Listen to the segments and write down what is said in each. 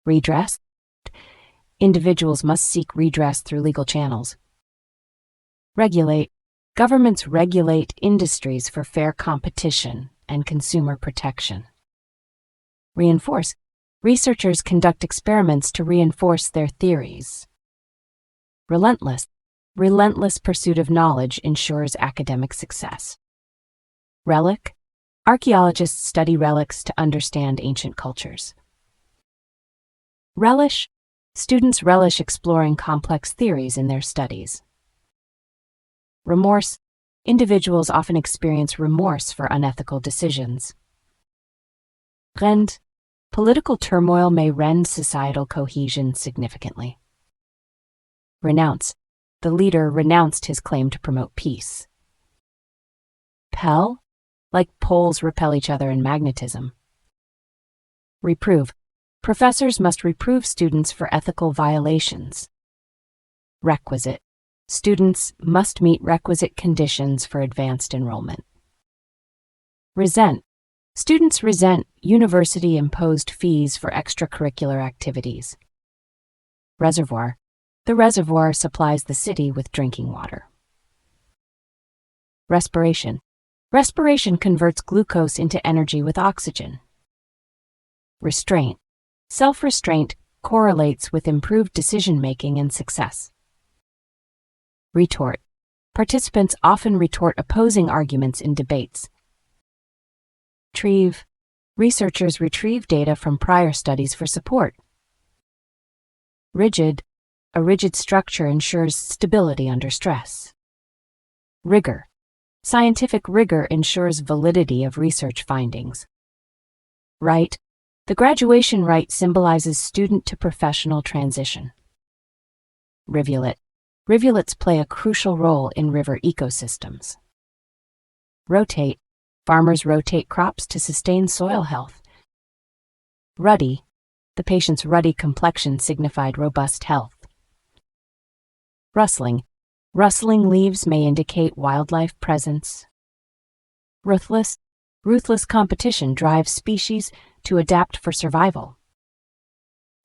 Redress. Individuals must seek redress through legal channels. Regulate. Governments regulate industries for fair competition and consumer protection. Reinforce. Researchers conduct experiments to reinforce their theories. Relentless. Relentless pursuit of knowledge ensures academic success. Relic. Archaeologists study relics to understand ancient cultures. Relish. Students relish exploring complex theories in their studies. Remorse. Individuals often experience remorse for unethical decisions. Rend. Political turmoil may rend societal cohesion significantly. Renounce. The leader renounced his claim to promote peace. Pel. Like poles repel each other in magnetism. Reprove. Professors must reprove students for ethical violations. Requisite. Students must meet requisite conditions for advanced enrollment. Resent. Students resent university-imposed fees for extracurricular activities. Reservoir. The reservoir supplies the city with drinking water. Respiration. Respiration converts glucose into energy with oxygen. Restraint. Self-restraint correlates with improved decision-making and success. Retort. Participants often retort opposing arguments in debates. Retrieve. Researchers retrieve data from prior studies for support. Rigid. A rigid structure ensures stability under stress. Rigor. Scientific rigor ensures validity of research findings. Right. The graduation rite symbolizes student-to-professional transition. Rivulet. Rivulets play a crucial role in river ecosystems. Rotate. Farmers rotate crops to sustain soil health. Ruddy. The patient's ruddy complexion signified robust health. Rustling. Rustling leaves may indicate wildlife presence. Ruthless. Ruthless competition drives species to adapt for survival.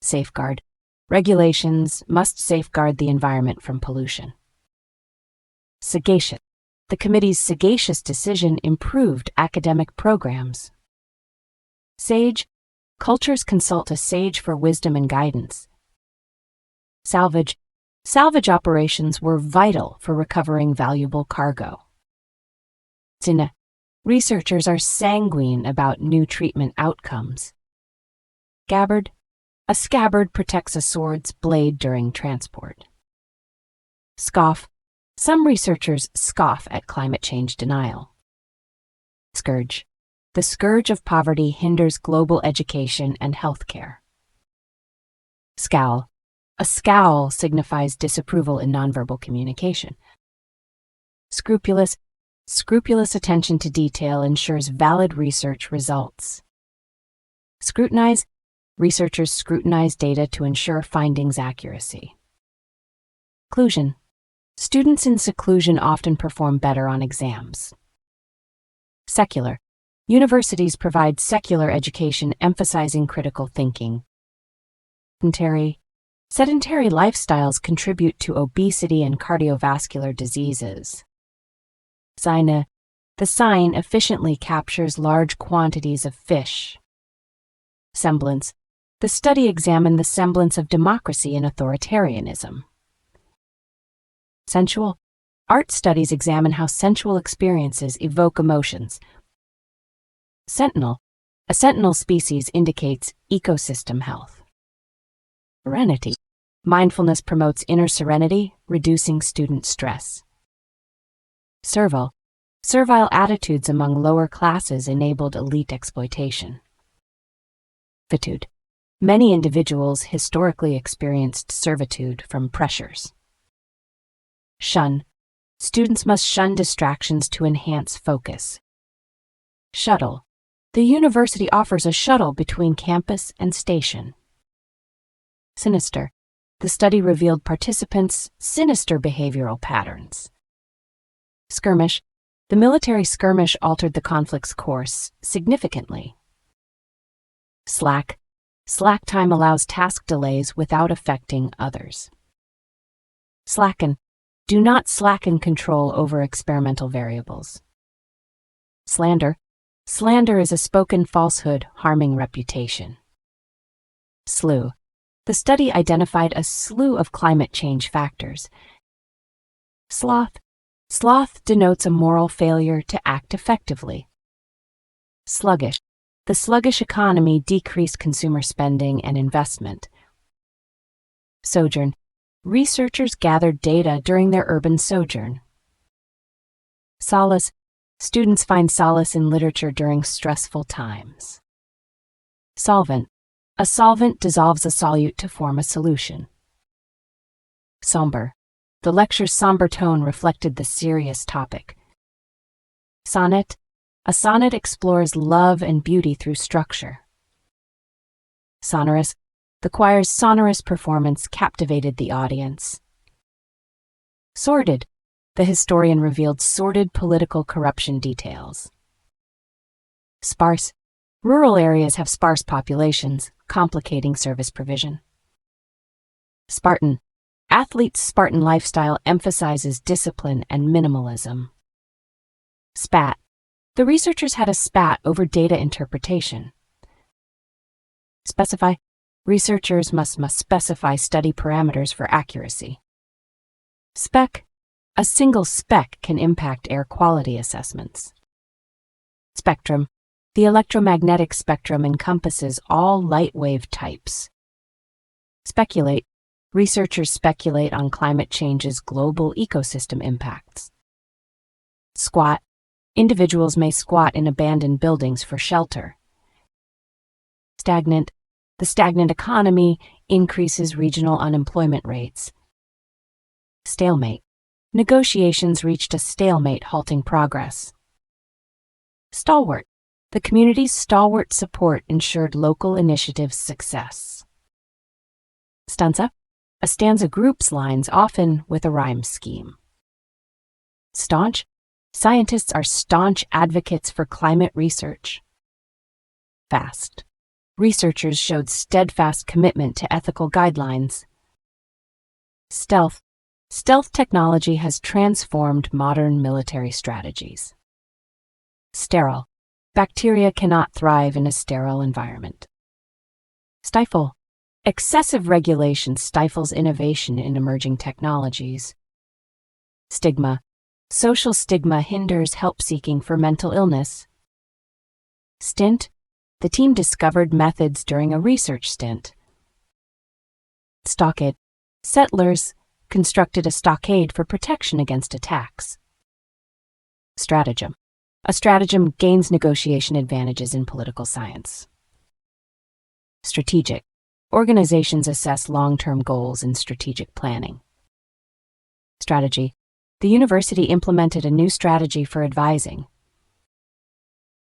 Safeguard. Regulations must safeguard the environment from pollution. Sagacious. The committee's sagacious decision improved academic programs. Sage. Cultures consult a sage for wisdom and guidance. Salvage. Salvage operations were vital for recovering valuable cargo. Sine. Researchers are sanguine about new treatment outcomes. Scabbard. A scabbard protects a sword's blade during transport. Scoff. Some researchers scoff at climate change denial. Scourge. The scourge of poverty hinders global education and healthcare. Scowl. A scowl signifies disapproval in nonverbal communication. Scrupulous. Scrupulous attention to detail ensures valid research results. Scrutinize. Researchers scrutinize data to ensure findings' accuracy. Seclusion. Students in seclusion often perform better on exams. Secular. Universities provide secular education emphasizing critical thinking. Sedentary. Sedentary lifestyles contribute to obesity and cardiovascular diseases. Sine. The sign efficiently captures large quantities of fish. Semblance. The study examined the semblance of democracy and authoritarianism. Sensual. Art studies examine how sensual experiences evoke emotions. Sentinel. A sentinel species indicates ecosystem health. Serenity. Mindfulness promotes inner serenity, reducing student stress. Servile. Servile attitudes among lower classes enabled elite exploitation. Servitude. Many individuals historically experienced servitude from pressures. Shun. Students must shun distractions to enhance focus. Shuttle. The university offers a shuttle between campus and station. Sinister. The study revealed participants' sinister behavioral patterns. Skirmish. The military skirmish altered the conflict's course significantly. Slack. Slack time allows task delays without affecting others. Slacken. Do not slacken control over experimental variables. Slander. Slander is a spoken falsehood harming reputation. Slew. The study identified a slew of climate change factors. Sloth. Sloth denotes a moral failure to act effectively. Sluggish. The sluggish economy decreased consumer spending and investment. Sojourn. Researchers gathered data during their urban sojourn. Solace. Students find solace in literature during stressful times. Solvent. A solvent dissolves a solute to form a solution. Somber. The lecture's somber tone reflected the serious topic. Sonnet. A sonnet explores love and beauty through structure. Sonorous. The choir's sonorous performance captivated the audience. Sordid. The historian revealed sordid political corruption details. Sparse. Rural areas have sparse populations, complicating service provision. Spartan. Athletes' Spartan lifestyle emphasizes discipline and minimalism. Spat. The researchers had a spat over data interpretation. Specify. Researchers must specify study parameters for accuracy. Spec. A single spec can impact air quality assessments. Spectrum. The electromagnetic spectrum encompasses all light wave types. Speculate. Researchers speculate on climate change's global ecosystem impacts. Squat. Individuals may squat in abandoned buildings for shelter. Stagnant. The stagnant economy increases regional unemployment rates. Stalemate. Negotiations reached a stalemate, halting progress. Stalwart. The community's stalwart support ensured local initiatives' success. Stanza. A stanza groups lines often with a rhyme scheme. Staunch. Scientists are staunch advocates for climate research. Fast. Researchers showed steadfast commitment to ethical guidelines. Stealth. Stealth technology has transformed modern military strategies. Sterile. Bacteria cannot thrive in a sterile environment. Stifle. Excessive regulation stifles innovation in emerging technologies. Stigma. Social stigma hinders help seeking for mental illness. Stint. The team discovered methods during a research stint. Stockade. Settlers constructed a stockade for protection against attacks. Stratagem. A stratagem gains negotiation advantages in political science. Strategic. Organizations assess long-term goals in strategic planning. Strategy. The university implemented a new strategy for advising.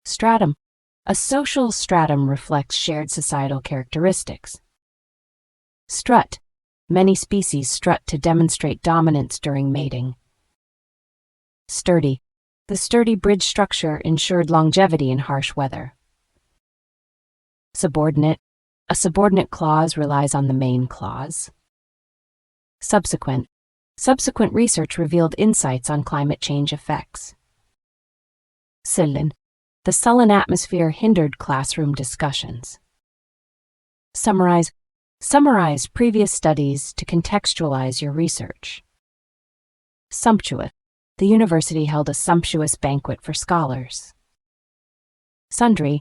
Stratum. A social stratum reflects shared societal characteristics. Strut. Many species strut to demonstrate dominance during mating. Sturdy. The sturdy bridge structure ensured longevity in harsh weather. Subordinate. A subordinate clause relies on the main clause. Subsequent. Subsequent research revealed insights on climate change effects. Sullen. The sullen atmosphere hindered classroom discussions. Summarize. Summarize previous studies to contextualize your research. Sumptuous. The university held a sumptuous banquet for scholars. Sundry.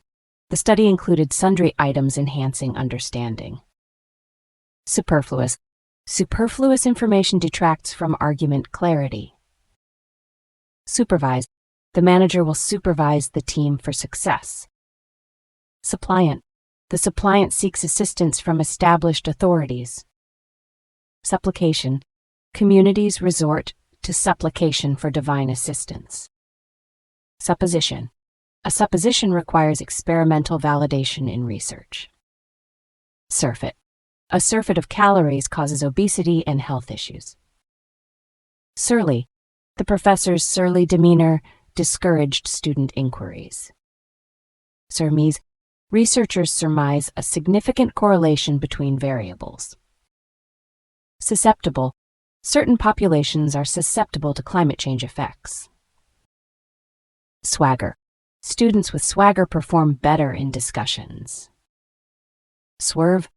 The study included sundry items enhancing understanding. Superfluous. Superfluous information detracts from argument clarity. Supervise. The manager will supervise the team for success. Suppliant. The suppliant seeks assistance from established authorities. Supplication. Communities resort to supplication for divine assistance. Supposition. A supposition requires experimental validation in research. Surfeit. A surfeit of calories causes obesity and health issues. Surly. The professor's surly demeanor discouraged student inquiries. Surmise. researchers surmise a significant correlation between variables. Susceptible. Certain populations are susceptible to climate change effects. Swagger. Students with swagger perform better in discussions. Swerve.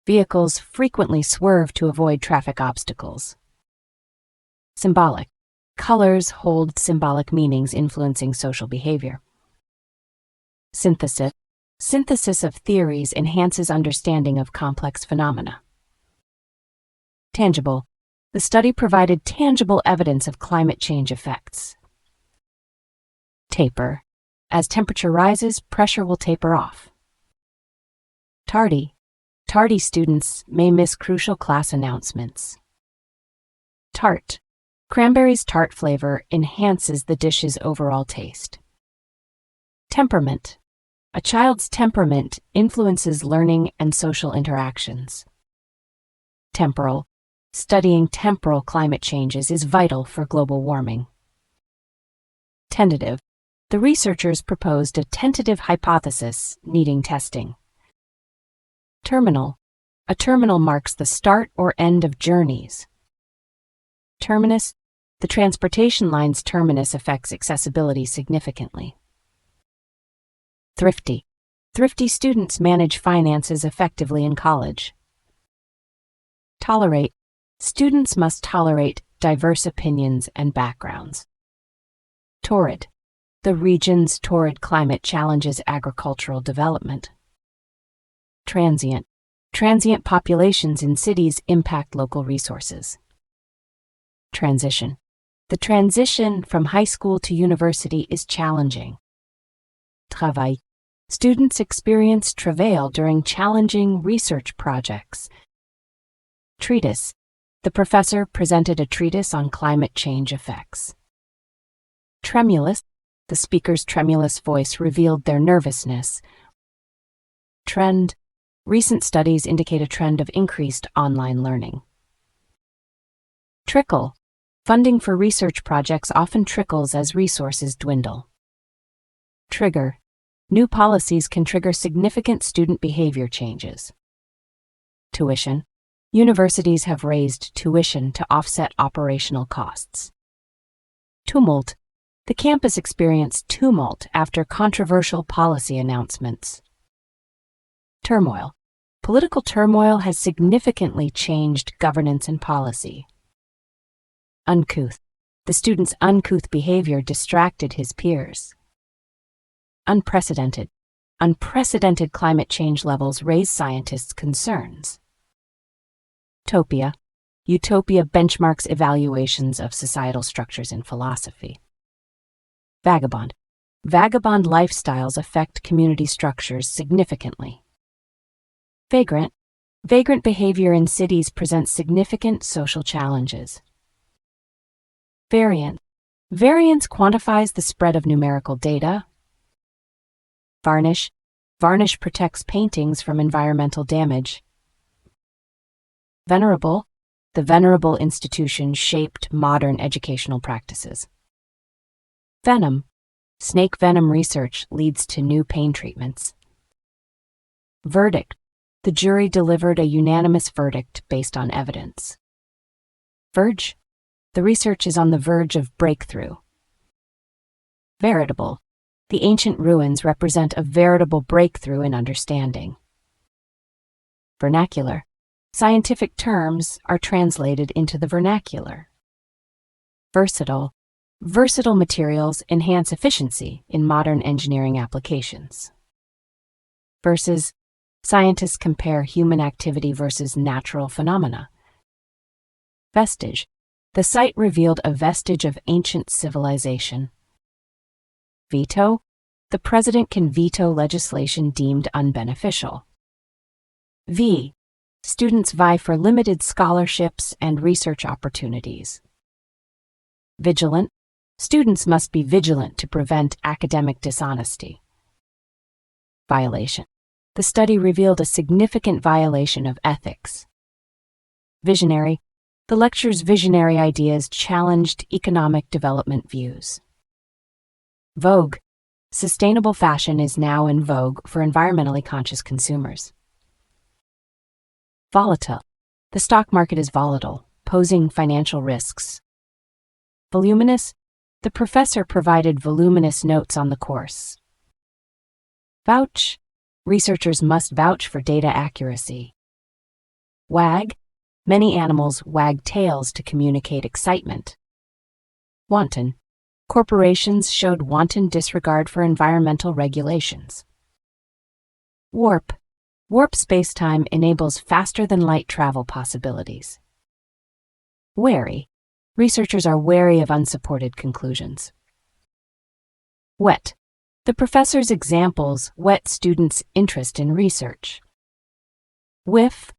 Vehicles frequently swerve to avoid traffic obstacles. Symbolic. Colors hold symbolic meanings influencing social behavior. Synthesis. Synthesis of theories enhances understanding of complex phenomena. Tangible. The study provided tangible evidence of climate change effects. Taper. As temperature rises, pressure will taper off. Tardy. Tardy students may miss crucial class announcements. Tart. Cranberry's tart flavor enhances the dish's overall taste. Temperament. A child's temperament influences learning and social interactions. Temporal. Studying temporal climate changes is vital for global warming. Tentative. The researchers proposed a tentative hypothesis needing testing. Terminal. A terminal marks the start or end of journeys. Terminus. The transportation line's terminus affects accessibility significantly. Thrifty. Thrifty students manage finances effectively in college. Tolerate. Students must tolerate diverse opinions and backgrounds. Torrid. The region's torrid climate challenges agricultural development. Transient. Transient populations in cities impact local resources. Transition. The transition from high school to university is challenging. Travail. Students experience travail during challenging research projects. Treatise. The professor presented a treatise on climate change effects. Tremulous. The speaker's tremulous voice revealed their nervousness. Trend. Recent studies indicate a trend of increased online learning. Trickle. Funding for research projects often trickles as resources dwindle. Trigger. New policies can trigger significant student behavior changes. Tuition. Universities have raised tuition to offset operational costs. Tumult. The campus experienced tumult after controversial policy announcements. Turmoil. Political turmoil has significantly changed governance and policy. Uncouth. The student's uncouth behavior distracted his peers. Unprecedented. Unprecedented climate change levels raise scientists' concerns. Topia. Utopia benchmarks evaluations of societal structures in philosophy. Vagabond. Vagabond lifestyles affect community structures significantly. Vagrant. Vagrant behavior in cities presents significant social challenges. Variant. Variance quantifies the spread of numerical data. Varnish. Varnish protects paintings from environmental damage. Venerable. The venerable institution shaped modern educational practices. Venom. Snake venom research leads to new pain treatments. Verdict. The jury delivered a unanimous verdict based on evidence. Verge. The research is on the verge of breakthrough. Veritable. The ancient ruins represent a veritable breakthrough in understanding. Vernacular. Scientific terms are translated into the vernacular. Versatile. Versatile materials enhance efficiency in modern engineering applications. Versus. Scientists compare human activity versus natural phenomena. Vestige. The site revealed a vestige of ancient civilization. Veto. The president can veto legislation deemed unbeneficial. V. Students vie for limited scholarships and research opportunities. Vigilant. Students must be vigilant to prevent academic dishonesty. Violation. The study revealed a significant violation of ethics. Visionary. The lecture's visionary ideas challenged economic development views. Vogue. Sustainable fashion is now in vogue for environmentally conscious consumers. Volatile. The stock market is volatile, posing financial risks. Voluminous. The professor provided voluminous notes on the course. Vouch. Researchers must vouch for data accuracy. Wag. Many animals wag tails to communicate excitement. Wanton. Corporations showed wanton disregard for environmental regulations. Warp. Warp spacetime enables faster-than-light travel possibilities. Wary. Researchers are wary of unsupported conclusions. Wet. The professor's examples whet students' interest in research. Whiff.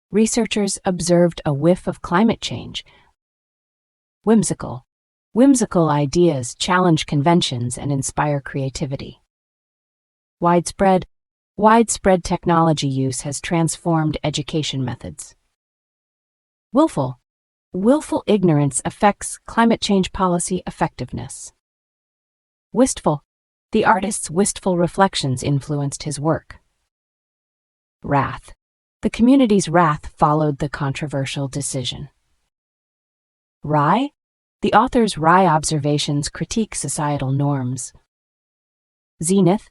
Researchers observed a whiff of climate change. Whimsical. Whimsical ideas challenge conventions and inspire creativity. Widespread. Widespread technology use has transformed education methods. Willful. Willful ignorance affects climate change policy effectiveness. Wistful. The artist's wistful reflections influenced his work. Wrath. The community's wrath followed the controversial decision. Wry. The author's wry observations critique societal norms. Zenith.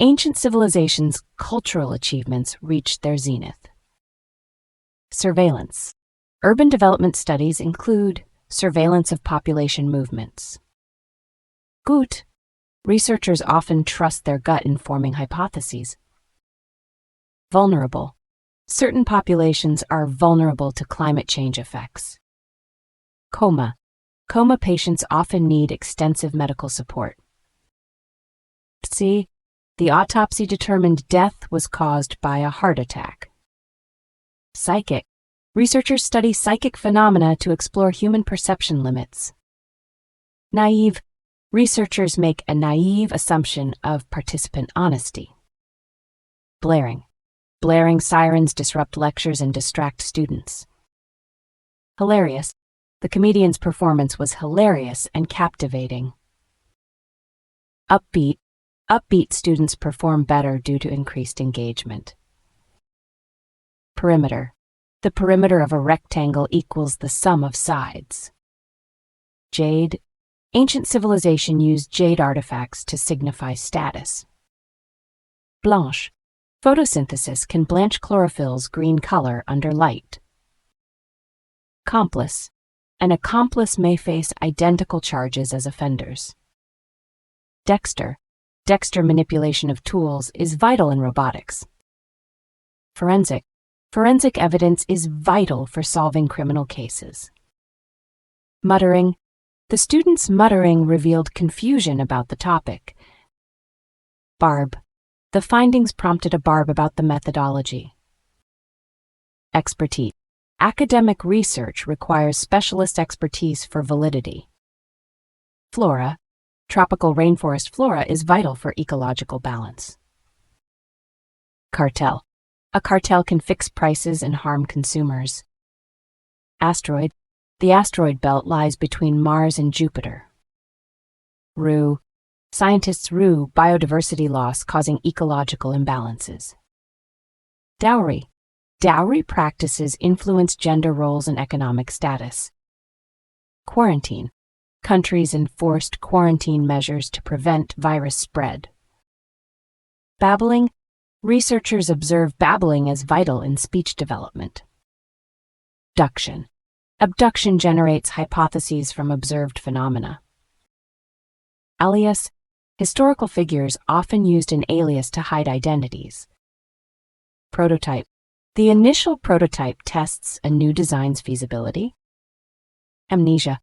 Ancient civilizations' cultural achievements reached their zenith. Surveillance. Urban development studies include surveillance of population movements. Gut. Researchers often trust their gut in forming hypotheses. Vulnerable. Certain populations are vulnerable to climate change effects. Coma. Coma patients often need extensive medical support. Psi. The autopsy determined death was caused by a heart attack. Psychic. Researchers study psychic phenomena to explore human perception limits. Naive. Researchers make a naive assumption of participant honesty. Blaring. Blaring sirens disrupt lectures and distract students. Hilarious. The comedian's performance was hilarious and captivating. Upbeat. Upbeat students perform better due to increased engagement. Perimeter. The perimeter of a rectangle equals the sum of sides. Jade. Ancient civilization used jade artifacts to signify status. Blanche. Photosynthesis can blanch chlorophyll's green color under light. Accomplice. An accomplice may face identical charges as offenders. Dexter. Dexter manipulation of tools is vital in robotics. Forensic. Forensic evidence is vital for solving criminal cases. Muttering. The student's muttering revealed confusion about the topic. Barb. The findings prompted a barb about the methodology. Expertise. Academic research requires specialist expertise for validity. Flora. Tropical rainforest flora is vital for ecological balance. Cartel. A cartel can fix prices and harm consumers. Asteroid. The asteroid belt lies between Mars and Jupiter. Rue. Scientists rue biodiversity loss causing ecological imbalances. Dowry. Dowry practices influence gender roles and economic status. Quarantine. Countries enforced quarantine measures to prevent virus spread. Babbling. Researchers observe babbling as vital in speech development. Abduction. Abduction generates hypotheses from observed phenomena. Alias. Historical figures often used an alias to hide identities. Prototype. The initial prototype tests a new design's feasibility. Amnesia.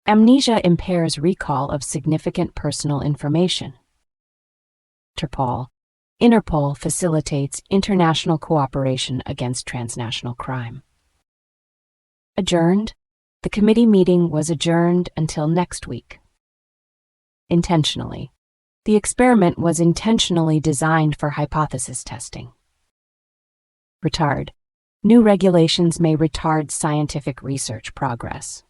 Amnesia impairs recall of significant personal information. Interpol. Interpol facilitates international cooperation against transnational crime. Adjourned. The committee meeting was adjourned until next week. Intentionally. The experiment was intentionally designed for hypothesis testing. Retard. New regulations may retard scientific research progress.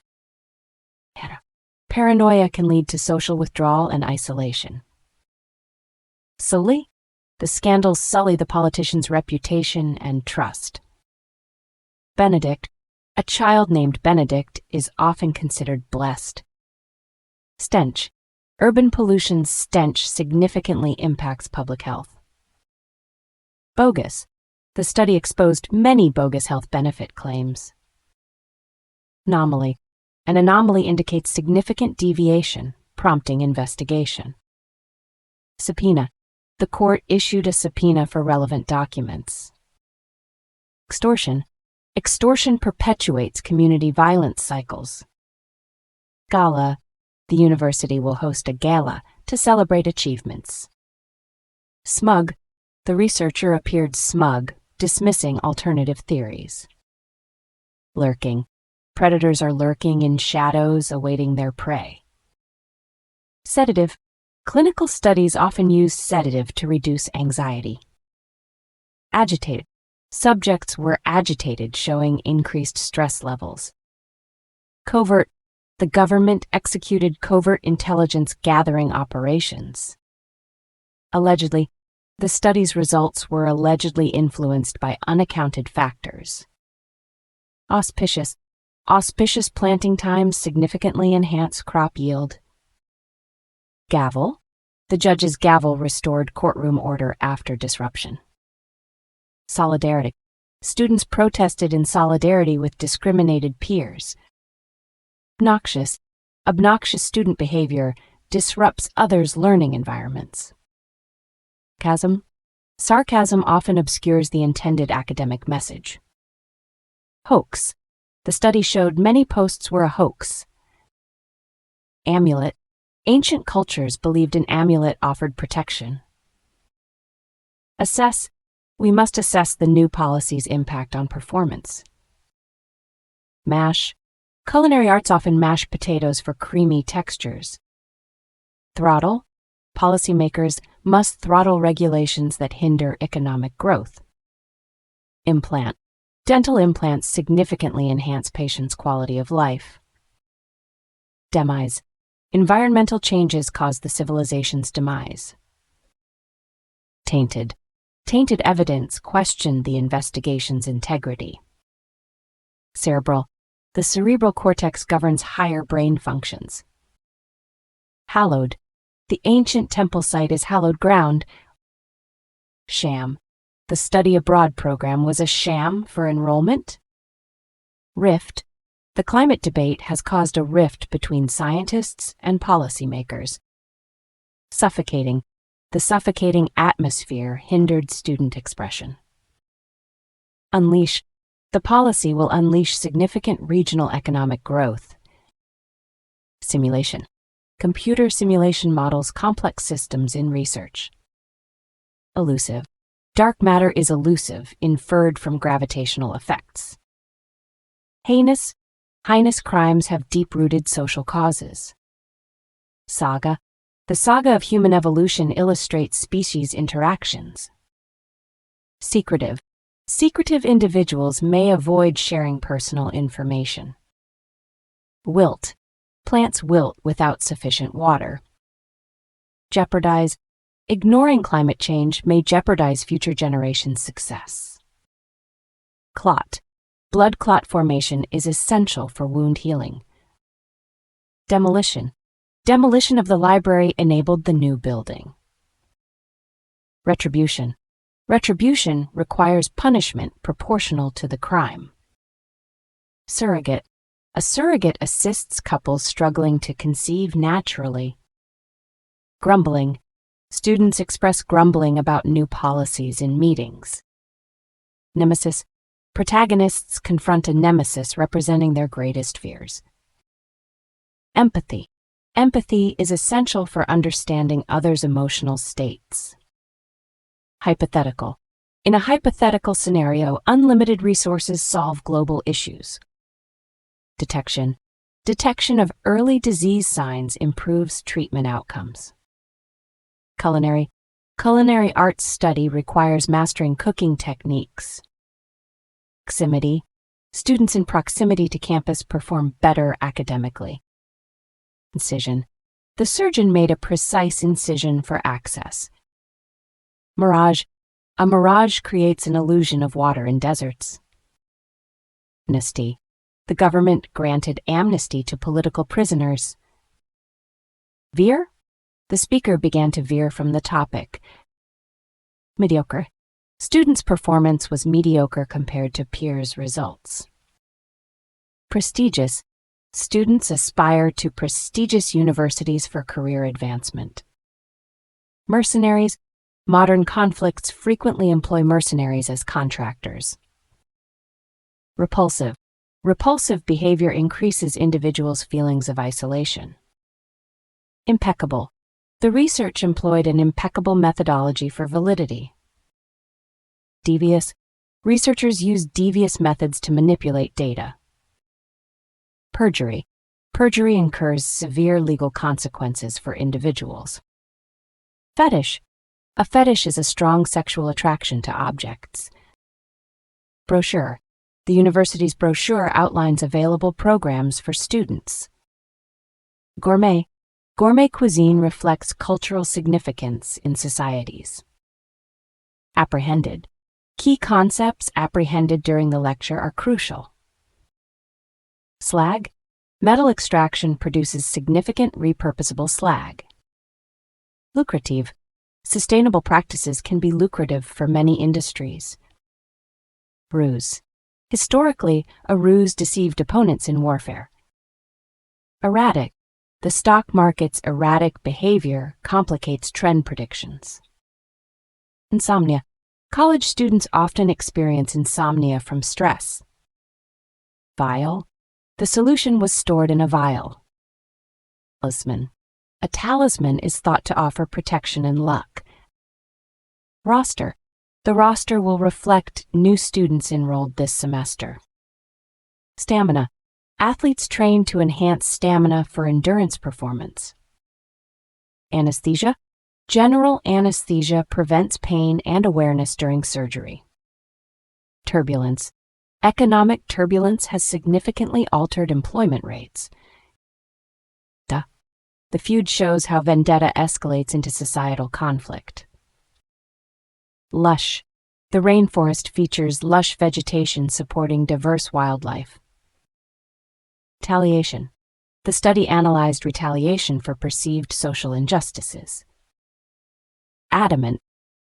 Paranoia can lead to social withdrawal and isolation. Sully? The scandals sully the politician's reputation and trust. Benedict? A child named Benedict is often considered blessed. Stench? Urban pollution's stench significantly impacts public health. Bogus? The study exposed many bogus health benefit claims. Anomaly? An anomaly indicates significant deviation, prompting investigation. Subpoena? The court issued a subpoena for relevant documents. Extortion? Extortion perpetuates community violence cycles. Gala? The university will host a gala to celebrate achievements. Smug? The researcher appeared smug, dismissing alternative theories. Lurking? Predators are lurking in shadows, awaiting their prey. Sedative? Clinical studies often use sedative to reduce anxiety. Agitated? Subjects were agitated, showing increased stress levels. Covert? The government executed covert intelligence gathering operations. Allegedly? The study's results were allegedly influenced by unaccounted factors. Auspicious? Auspicious planting times significantly enhance crop yield. Gavel? The judge's gavel restored courtroom order after disruption. Solidarity? Students protested in solidarity with discriminated peers. Obnoxious? Obnoxious student behavior disrupts others' learning environments. Sarcasm? Sarcasm often obscures the intended academic message. Hoax? The study showed many posts were a hoax. Amulet? Ancient cultures believed an amulet offered protection. Assess? We must assess the new policy's impact on performance. Mash? Culinary arts often mash potatoes for creamy textures. Throttle? Policymakers must throttle regulations that hinder economic growth. Implant? Dental implants significantly enhance patients' quality of life. Demise? Environmental changes cause the civilization's demise. Tainted? Tainted evidence questioned the investigation's integrity. Cerebral? The cerebral cortex governs higher brain functions. Hallowed? The ancient temple site is hallowed ground. Sham? The study abroad program was a sham for enrollment. Rift? The climate debate has caused a rift between scientists and policymakers. Suffocating? The suffocating atmosphere hindered student expression. Unleash? The policy will unleash significant regional economic growth. Simulation? Computer simulation models complex systems in research. Elusive? Dark matter is elusive, inferred from gravitational effects. Heinous? Heinous crimes have deep-rooted social causes. Saga? The saga of human evolution illustrates species interactions. Secretive? Secretive individuals may avoid sharing personal information. Wilt? Plants wilt without sufficient water. Jeopardize? Ignoring climate change may jeopardize future generations' success. Clot? Blood clot formation is essential for wound healing. Demolition? Demolition of the library enabled the new building. Retribution? Retribution requires punishment proportional to the crime. Surrogate? A surrogate assists couples struggling to conceive naturally. Grumbling? Students express grumbling about new policies in meetings. Nemesis? Protagonists confront a nemesis representing their greatest fears. Empathy? Empathy is essential for understanding others' emotional states. Hypothetical? In a hypothetical scenario, unlimited resources solve global issues. Detection? Detection of early disease signs improves treatment outcomes. Culinary? Culinary arts study requires mastering cooking techniques. Proximity? Students in proximity to campus perform better academically. Incision? The surgeon made a precise incision for access. Mirage. A mirage creates an illusion of water in deserts. Amnesty. The government granted amnesty to political prisoners. Veer. The speaker began to veer from the topic. Mediocre. Students' performance was mediocre compared to peers' results. Prestigious. Students aspire to prestigious universities for career advancement. Mercenaries. Modern conflicts frequently employ mercenaries as contractors. Repulsive. Repulsive behavior increases individuals' feelings of isolation. Impeccable. The research employed an impeccable methodology for validity. Devious. Researchers use devious methods to manipulate data. Perjury. Perjury incurs severe legal consequences for individuals. Fetish. A fetish is a strong sexual attraction to objects. Brochure. The university's brochure outlines available programs for students. Gourmet. Gourmet cuisine reflects cultural significance in societies. Apprehended. Key concepts apprehended during the lecture are crucial. Slag. Metal extraction produces significant repurposable slag. Lucrative. Sustainable practices can be lucrative for many industries. Ruse. Historically, a ruse deceived opponents in warfare. Erratic. The stock market's erratic behavior complicates trend predictions. Insomnia. College students often experience insomnia from stress. Vial. The solution was stored in a vial. Talisman. A talisman is thought to offer protection and luck. Roster. The roster will reflect new students enrolled this semester. Stamina. Athletes train to enhance stamina for endurance performance. Anesthesia. General anesthesia prevents pain and awareness during surgery. Turbulence. Economic turbulence has significantly altered employment rates. The feud shows how vendetta escalates into societal conflict. Lush. The rainforest features lush vegetation supporting diverse wildlife. Retaliation. The study analyzed retaliation for perceived social injustices. Adamant.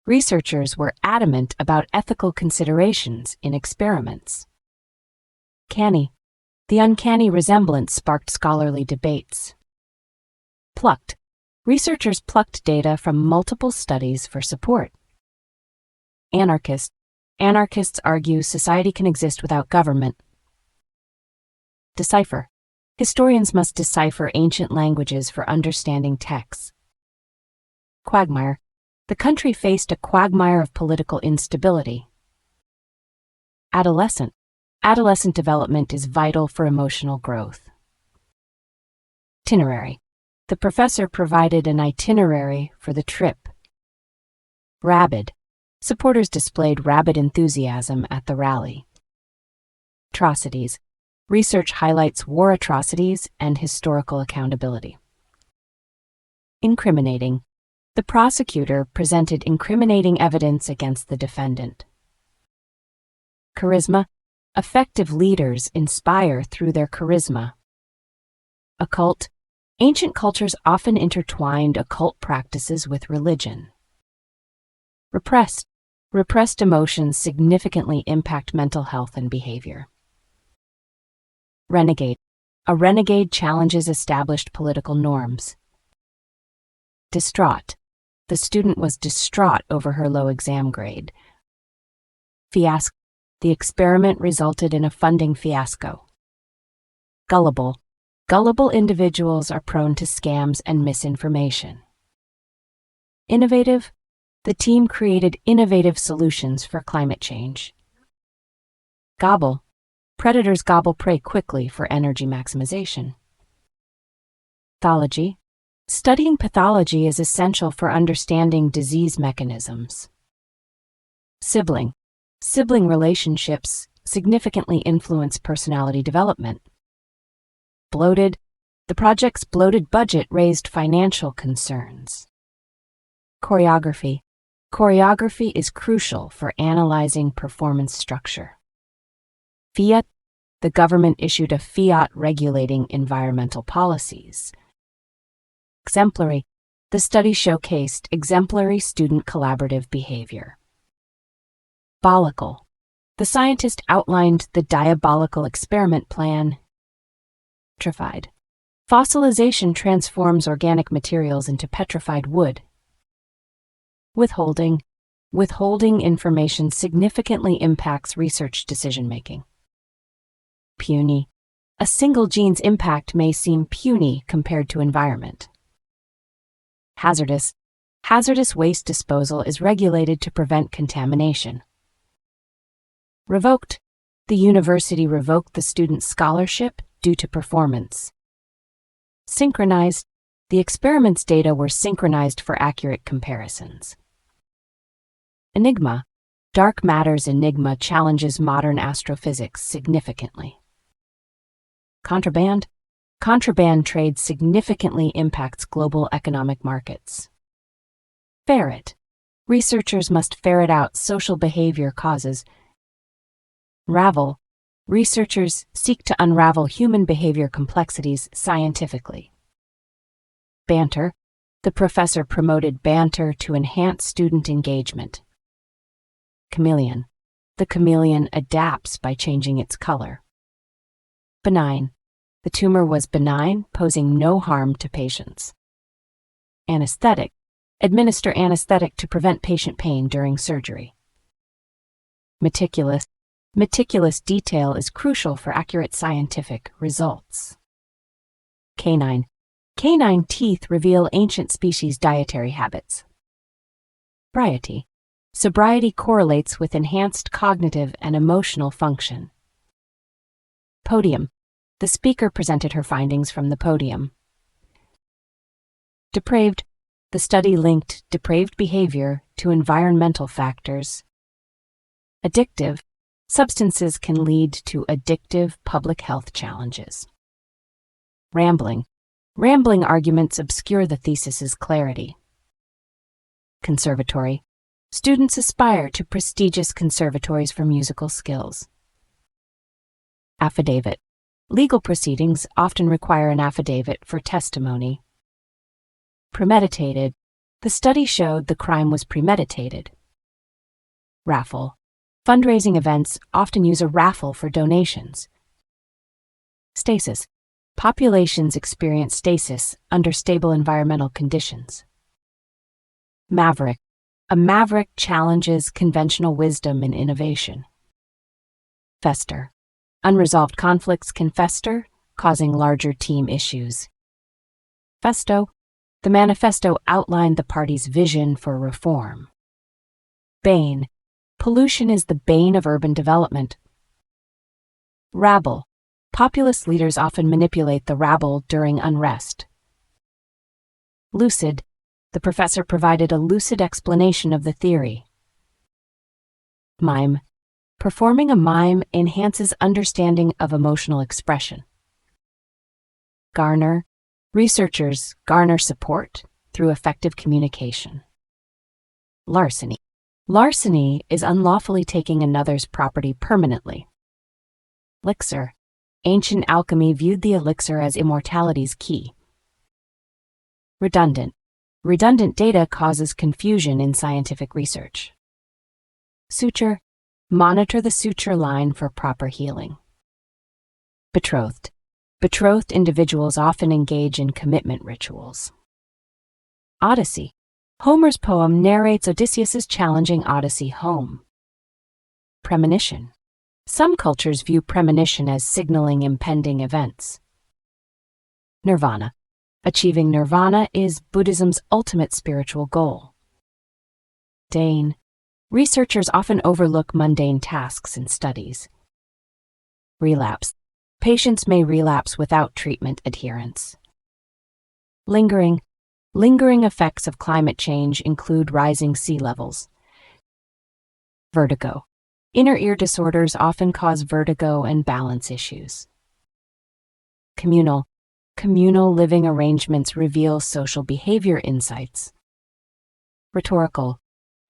Researchers were adamant about ethical considerations in experiments. Canny. The uncanny resemblance sparked scholarly debates. Plucked. Researchers plucked data from multiple studies for support. Anarchist. Anarchists argue society can exist without government. Decipher. Historians must decipher ancient languages for understanding texts. Quagmire. The country faced a quagmire of political instability. Adolescent. Adolescent development is vital for emotional growth. Itinerary. The professor provided an itinerary for the trip. Rabid. Supporters displayed rabid enthusiasm at the rally. Atrocities. Research highlights war atrocities and historical accountability. Incriminating. The prosecutor presented incriminating evidence against the defendant. Charisma. Effective leaders inspire through their charisma. Occult. Ancient cultures often intertwined occult practices with religion. Repressed. Repressed emotions significantly impact mental health and behavior. Renegade. A renegade challenges established political norms. Distraught. The student was distraught over her low exam grade. Fiasco. The experiment resulted in a funding fiasco. Gullible. Gullible individuals are prone to scams and misinformation. Innovative. The team created innovative solutions for climate change. Gobble. Predators gobble prey quickly for energy maximization. Pathology. Studying pathology is essential for understanding disease mechanisms. Sibling. Sibling relationships significantly influence personality development. Bloated. The project's bloated budget raised financial concerns. Choreography. Choreography is crucial for analyzing performance structure. Fiat, the government issued a fiat regulating environmental policies. Exemplary, the study showcased exemplary student collaborative behavior. Diabolical, the scientist outlined the diabolical experiment plan. Petrified, fossilization transforms organic materials into petrified wood. Withholding, withholding information significantly impacts research decision-making. Puny, a single gene's impact may seem puny compared to environment. Hazardous, hazardous waste disposal is regulated to prevent contamination. Revoked, the university revoked the student's scholarship due to performance. Synchronized, the experiment's data were synchronized for accurate comparisons. Enigma, dark matter's enigma challenges modern astrophysics significantly. Contraband, contraband trade significantly impacts global economic markets. Ferret, researchers must ferret out social behavior causes. Ravel, researchers seek to unravel human behavior complexities scientifically. Banter, the professor promoted banter to enhance student engagement. Chameleon, the chameleon adapts by changing its color. Benign, the tumor was benign, posing no harm to patients. Anesthetic, administer anesthetic to prevent patient pain during surgery. Meticulous, meticulous detail is crucial for accurate scientific results. Canine, canine teeth reveal ancient species' dietary habits. Sobriety, sobriety correlates with enhanced cognitive and emotional function. Podium, the speaker presented her findings from the podium. Depraved, the study linked depraved behavior to environmental factors. Addictive, substances can lead to addictive public health challenges. Rambling, rambling arguments obscure the thesis's clarity. Conservatory, students aspire to prestigious conservatories for musical skills. Affidavit, legal proceedings often require an affidavit for testimony. Premeditated, the study showed the crime was premeditated. Raffle, fundraising events often use a raffle for donations. Stasis, populations experience stasis under stable environmental conditions. Maverick, a maverick challenges conventional wisdom and innovation. Fester, unresolved conflicts can fester, causing larger team issues. Festo, the manifesto outlined the party's vision for reform. Bane, pollution is the bane of urban development. Rabble, populist leaders often manipulate the rabble during unrest. Lucid, the professor provided a lucid explanation of the theory. Mime, performing a mime enhances understanding of emotional expression. Garner, researchers garner support through effective communication. Larceny, larceny is unlawfully taking another's property permanently. Elixir, ancient alchemy viewed the elixir as immortality's key. Redundant, redundant data causes confusion in scientific research. Suture, monitor the suture line for proper healing. Betrothed, betrothed individuals often engage in commitment rituals. Odyssey, Homer's poem narrates Odysseus's challenging Odyssey home. Premonition, some cultures view premonition as signaling impending events. Nirvana, achieving nirvana is Buddhism's ultimate spiritual goal. Dane, researchers often overlook mundane tasks in studies. Relapse, patients may relapse without treatment adherence. Lingering, lingering effects of climate change include rising sea levels. Vertigo, inner ear disorders often cause vertigo and balance issues. Communal, communal living arrangements reveal social behavior insights. Rhetorical,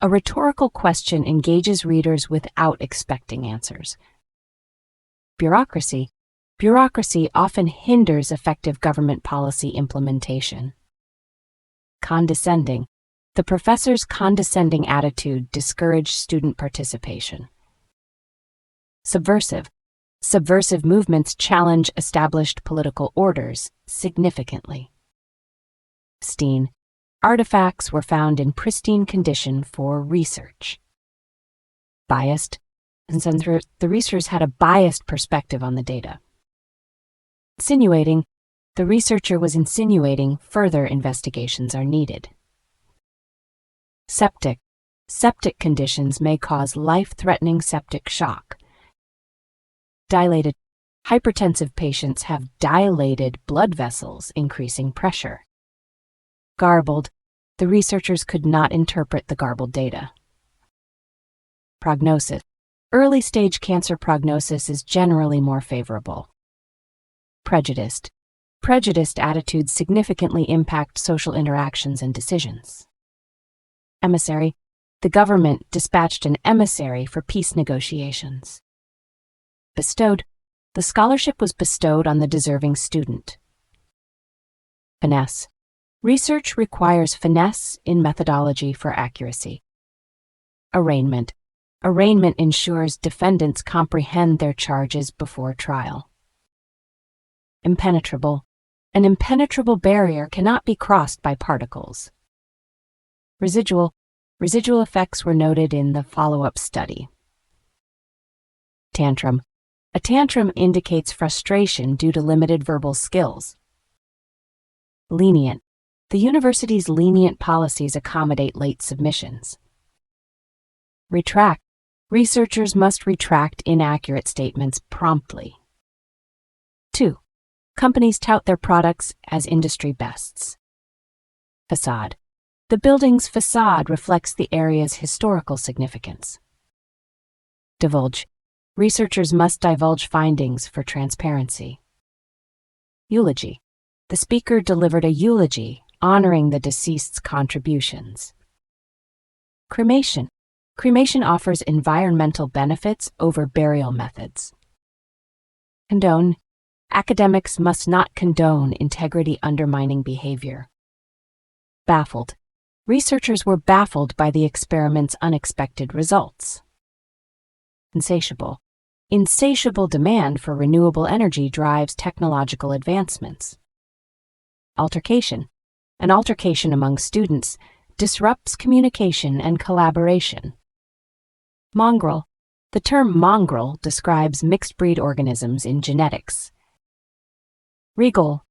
A rhetorical question engages readers without expecting answers. Bureaucracy. Bureaucracy often hinders effective government policy implementation. Condescending. The professor's condescending attitude discouraged student participation. Subversive. Subversive movements challenge established political orders significantly. Pristine. Artifacts were found in pristine condition for research. Biased. The researchers had a biased perspective on the data. Insinuating. The researcher was insinuating further investigations are needed. Septic. Septic conditions may cause life-threatening septic shock. Dilated. Hypertensive patients have dilated blood vessels, increasing pressure. Garbled. The researchers could not interpret the garbled data. Prognosis. Early-stage cancer prognosis is generally more favorable. Prejudiced. Prejudiced attitudes significantly impact social interactions and decisions. Emissary. The government dispatched an emissary for peace negotiations. Bestowed. The scholarship was bestowed on the deserving student. Finesse. Research requires finesse in methodology for accuracy. Arraignment. Arraignment ensures defendants comprehend their charges before trial. Impenetrable. An impenetrable barrier cannot be crossed by particles. Residual. Residual effects were noted in the follow-up study. Tantrum. A tantrum indicates frustration due to limited verbal skills. Lenient. The university's lenient policies accommodate late submissions. Retract. Researchers must retract inaccurate statements promptly. 2. Companies tout their products as industry bests. Facade. The building's facade reflects the area's historical significance. Divulge. Researchers must divulge findings for transparency. Eulogy. The speaker delivered a eulogy honoring the deceased's contributions. Cremation. Cremation offers environmental benefits over burial methods. Condone. Academics must not condone integrity-undermining behavior. Baffled. Researchers were baffled by the experiment's unexpected results. Insatiable. Insatiable demand for renewable energy drives technological advancements. Altercation. An altercation among students disrupts communication and collaboration. Mongrel. The term mongrel describes mixed-breed organisms in genetics. Regal.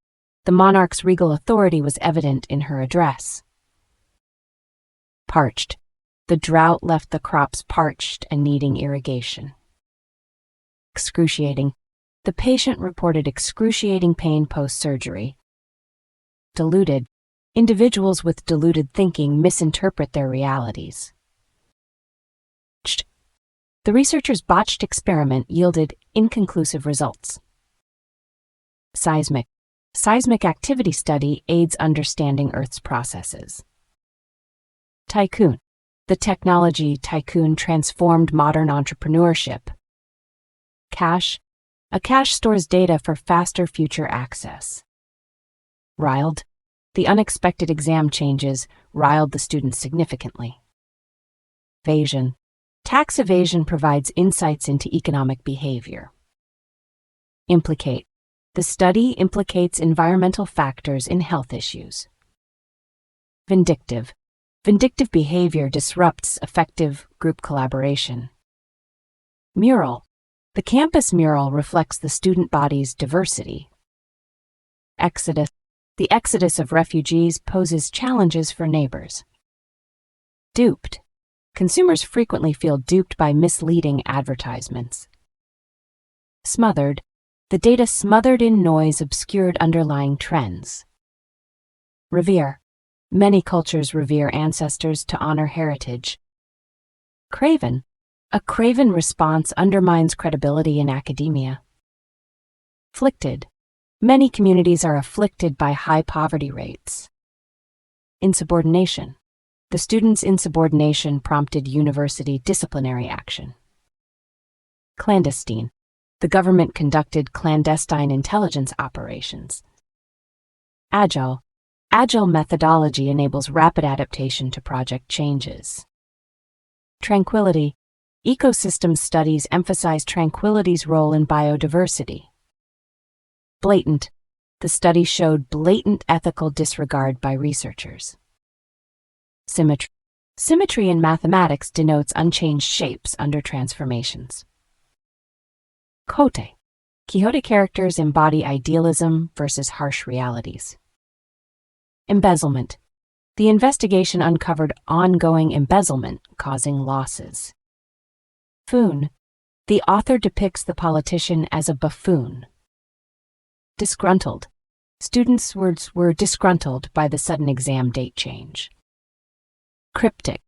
The monarch's regal authority was evident in her address. Parched. The drought left the crops parched and needing irrigation. Excruciating. The patient reported excruciating pain post-surgery. Deluded. Individuals with deluded thinking misinterpret their realities. The researchers' botched experiment yielded inconclusive results. Seismic. Seismic activity study aids understanding Earth's processes. Tycoon. The technology tycoon transformed modern entrepreneurship. Cache. A cache stores data for faster future access. Riled. The unexpected exam changes riled the students significantly. Evasion. Tax evasion provides insights into economic behavior. Implicate. The study implicates environmental factors in health issues. Vindictive. Vindictive behavior disrupts effective group collaboration. Mural. The campus mural reflects the student body's diversity. Exodus. The exodus of refugees poses challenges for neighbors. Duped. Consumers frequently feel duped by misleading advertisements. Smothered. The data smothered in noise obscured underlying trends. Revere. Many cultures revere ancestors to honor heritage. Craven. A craven response undermines credibility in academia. Afflicted. Many communities are afflicted by high poverty rates. Insubordination. The student's insubordination prompted university disciplinary action. Clandestine. The government conducted clandestine intelligence operations. Agile. Agile methodology enables rapid adaptation to project changes. Tranquility. Ecosystem studies emphasize tranquility's role in biodiversity. Blatant. The study showed blatant ethical disregard by researchers. Symmetry. Symmetry in mathematics denotes unchanged shapes under transformations. Quixote. Quixote characters embody idealism versus harsh realities. Embezzlement. The investigation uncovered ongoing embezzlement causing losses. Buffoon. The author depicts the politician as a buffoon. Disgruntled. Students' were disgruntled by the sudden exam date change. Cryptic.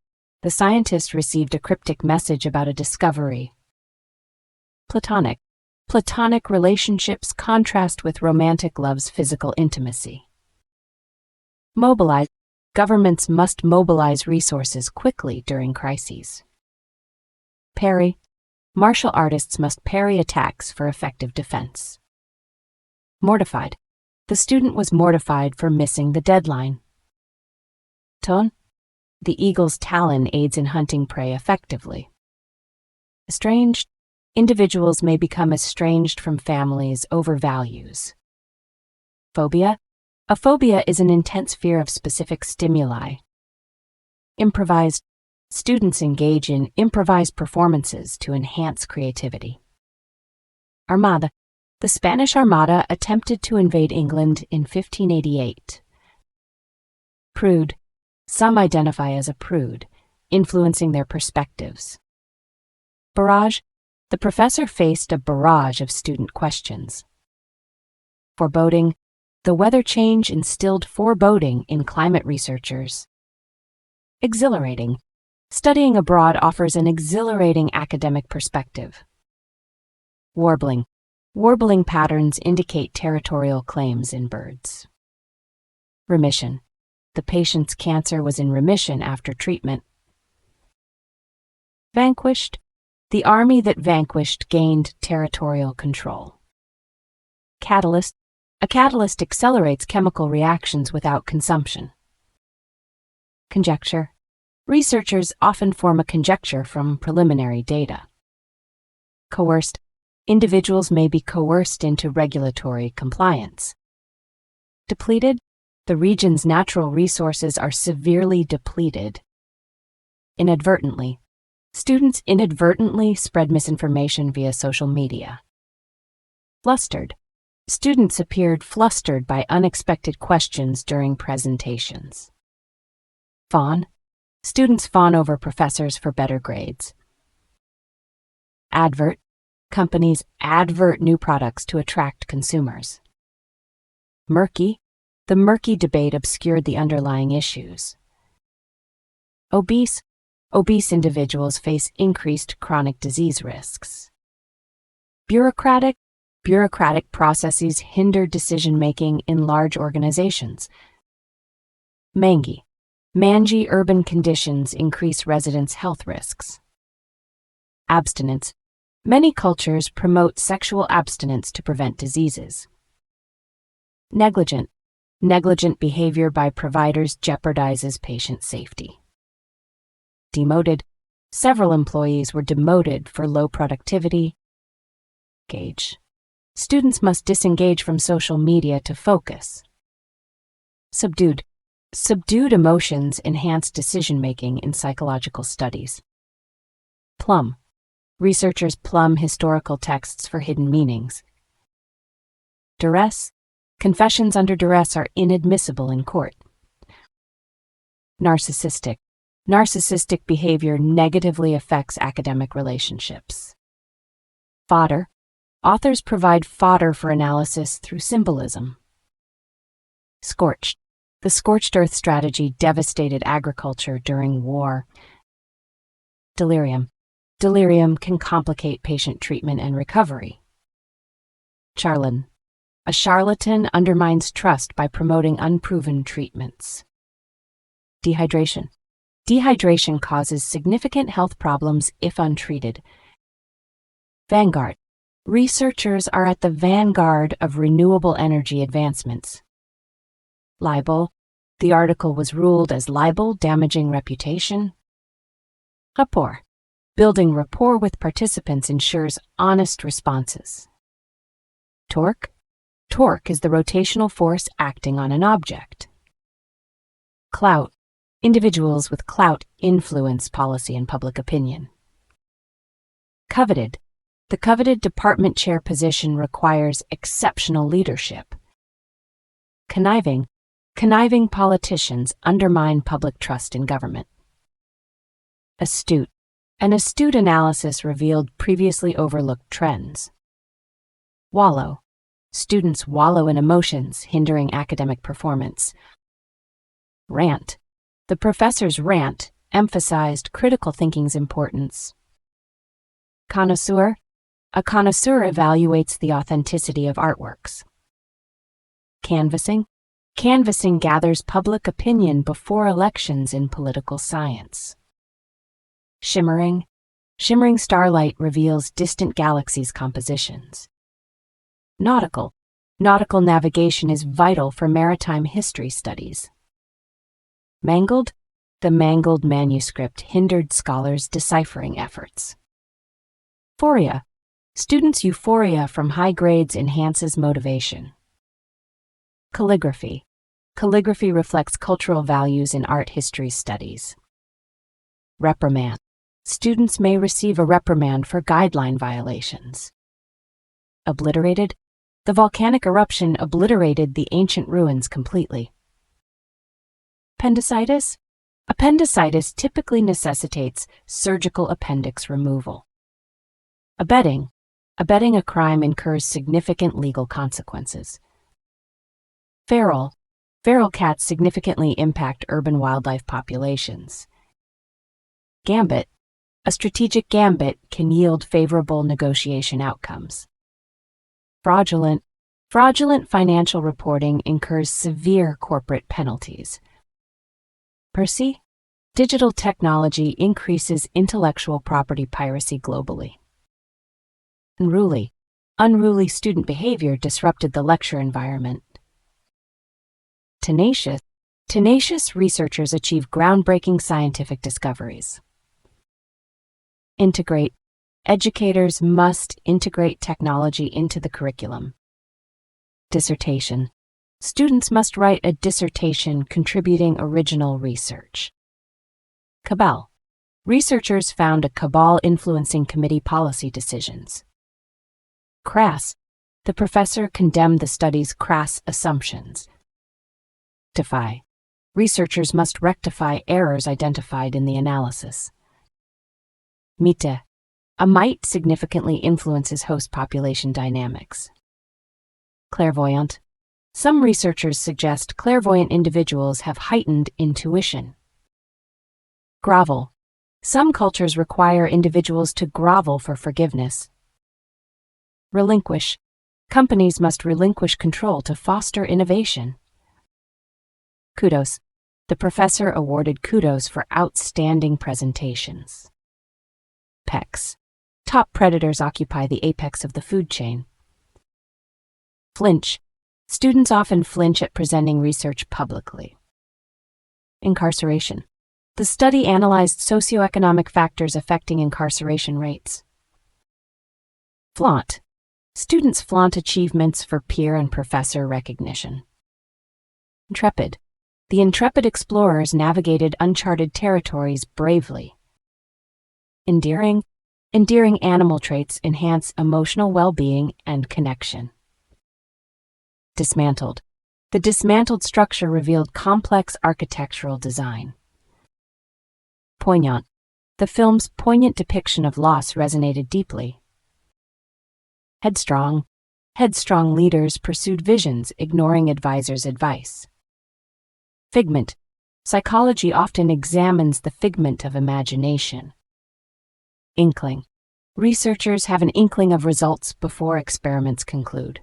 The scientist received a cryptic message about a discovery. Platonic. Platonic relationships contrast with romantic love's physical intimacy. Mobilize. Governments must mobilize resources quickly during crises. Parry. Martial artists must parry attacks for effective defense. Mortified. The student was mortified for missing the deadline. Tone. The eagle's talon aids in hunting prey effectively. Estranged. Individuals may become estranged from families over values. Phobia. A phobia is an intense fear of specific stimuli. Improvised. Students engage in improvised performances to enhance creativity. Armada. The Spanish Armada attempted to invade England in 1588. Prude. Some identify as a prude, influencing their perspectives. Barrage. The professor faced a barrage of student questions. Foreboding. The weather change instilled foreboding in climate researchers. Exhilarating. Studying abroad offers an exhilarating academic perspective. Warbling. Warbling patterns indicate territorial claims in birds. Remission. The patient's cancer was in remission after treatment. Vanquished. The army that vanquished gained territorial control. Catalyst. A catalyst accelerates chemical reactions without consumption. Conjecture. Researchers often form a conjecture from preliminary data. Coerced. Individuals may be coerced into regulatory compliance. Depleted. The region's natural resources are severely depleted. Inadvertently. Students inadvertently spread misinformation via social media. Flustered. Students appeared flustered by unexpected questions during presentations. Fawn. Students fawn over professors for better grades. Advert. Companies advert new products to attract consumers. Murky. The murky debate obscured the underlying issues. Obese. Obese individuals face increased chronic disease risks. Bureaucratic. Bureaucratic processes hinder decision-making in large organizations. Mangy. Mangy urban conditions increase residents' health risks. Abstinence. Many cultures promote sexual abstinence to prevent diseases. Negligent. Negligent behavior by providers jeopardizes patient safety. Demoted. Several employees were demoted for low productivity. Engage. Students must disengage from social media to focus. Subdued. Subdued emotions enhance decision-making in psychological studies. Plumb. Researchers plumb historical texts for hidden meanings. Duress. Confessions under duress are inadmissible in court. Narcissistic. Narcissistic behavior negatively affects academic relationships. Fodder. Authors provide fodder for analysis through symbolism. Scorched. The scorched earth strategy devastated agriculture during war. Delirium. Delirium can complicate patient treatment and recovery. Charlatan. A charlatan undermines trust by promoting unproven treatments. Dehydration. Dehydration causes significant health problems if untreated. Vanguard. Researchers are at the vanguard of renewable energy advancements. Libel. The article was ruled as libel, damaging reputation. Rapport. Building rapport with participants ensures honest responses. Torque. Torque is the rotational force acting on an object. Clout. Individuals with clout influence policy and public opinion. Coveted. The coveted department chair position requires exceptional leadership. Conniving. Conniving politicians undermine public trust in government. Astute. An astute analysis revealed previously overlooked trends. Wallow. Students wallow in emotions, hindering academic performance. Rant. The professor's rant emphasized critical thinking's importance. Connoisseur. A connoisseur evaluates the authenticity of artworks. Canvassing. Canvassing gathers public opinion before elections in political science. Shimmering. Shimmering starlight reveals distant galaxies' compositions. Nautical. Nautical navigation is vital for maritime history studies. Mangled. The mangled manuscript hindered scholars' deciphering efforts. Euphoria. Students' euphoria from high grades enhances motivation. Calligraphy. Calligraphy reflects cultural values in art history studies. Reprimand. Students may receive a reprimand for guideline violations. Obliterated. The volcanic eruption obliterated the ancient ruins completely. Appendicitis. Appendicitis typically necessitates surgical appendix removal. Abetting. Abetting a crime incurs significant legal consequences. Feral. Feral cats significantly impact urban wildlife populations. Gambit. A strategic gambit can yield favorable negotiation outcomes. Fraudulent. Fraudulent financial reporting incurs severe corporate penalties. Percy. Digital technology increases intellectual property piracy globally. Unruly. Unruly student behavior disrupted the lecture environment. Tenacious. Tenacious researchers achieve groundbreaking scientific discoveries. Integrate. Educators must integrate technology into the curriculum. Dissertation. Students must write a dissertation contributing original research. Cabal. Researchers found a cabal influencing committee policy decisions. Crass. The professor condemned the study's crass assumptions. Defy. Researchers must rectify errors identified in the analysis. Mite. A mite significantly influences host population dynamics. Clairvoyant. Some researchers suggest clairvoyant individuals have heightened intuition. Grovel. Some cultures require individuals to grovel for forgiveness. Relinquish. Companies must relinquish control to foster innovation. Kudos. The professor awarded kudos for outstanding presentations. Pecs. Top predators occupy the apex of the food chain. Flinch. Students often flinch at presenting research publicly. Incarceration. The study analyzed socioeconomic factors affecting incarceration rates. Flaunt. Students flaunt achievements for peer and professor recognition. Intrepid. The intrepid explorers navigated uncharted territories bravely. Endearing. Endearing animal traits enhance emotional well-being and connection. Dismantled. The dismantled structure revealed complex architectural design. Poignant. The film's poignant depiction of loss resonated deeply. Headstrong. Headstrong leaders pursued visions, ignoring advisors' advice. Figment. Psychology often examines the figment of imagination. Inkling. Researchers have an inkling of results before experiments conclude.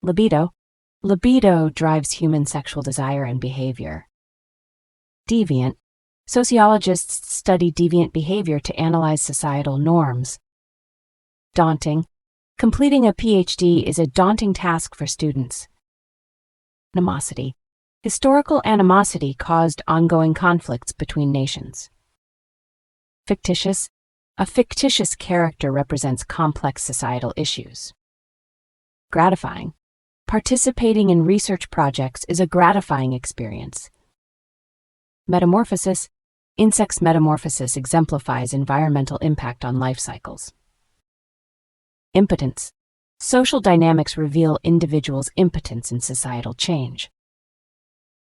Libido. Libido drives human sexual desire and behavior. Deviant. Sociologists study deviant behavior to analyze societal norms. Daunting. Completing a PhD is a daunting task for students. Animosity. Historical animosity caused ongoing conflicts between nations. Fictitious. A fictitious character represents complex societal issues. Gratifying. Participating in research projects is a gratifying experience. Metamorphosis. Insects' metamorphosis exemplifies environmental impact on life cycles. Impotence. Social dynamics reveal individuals' impotence in societal change.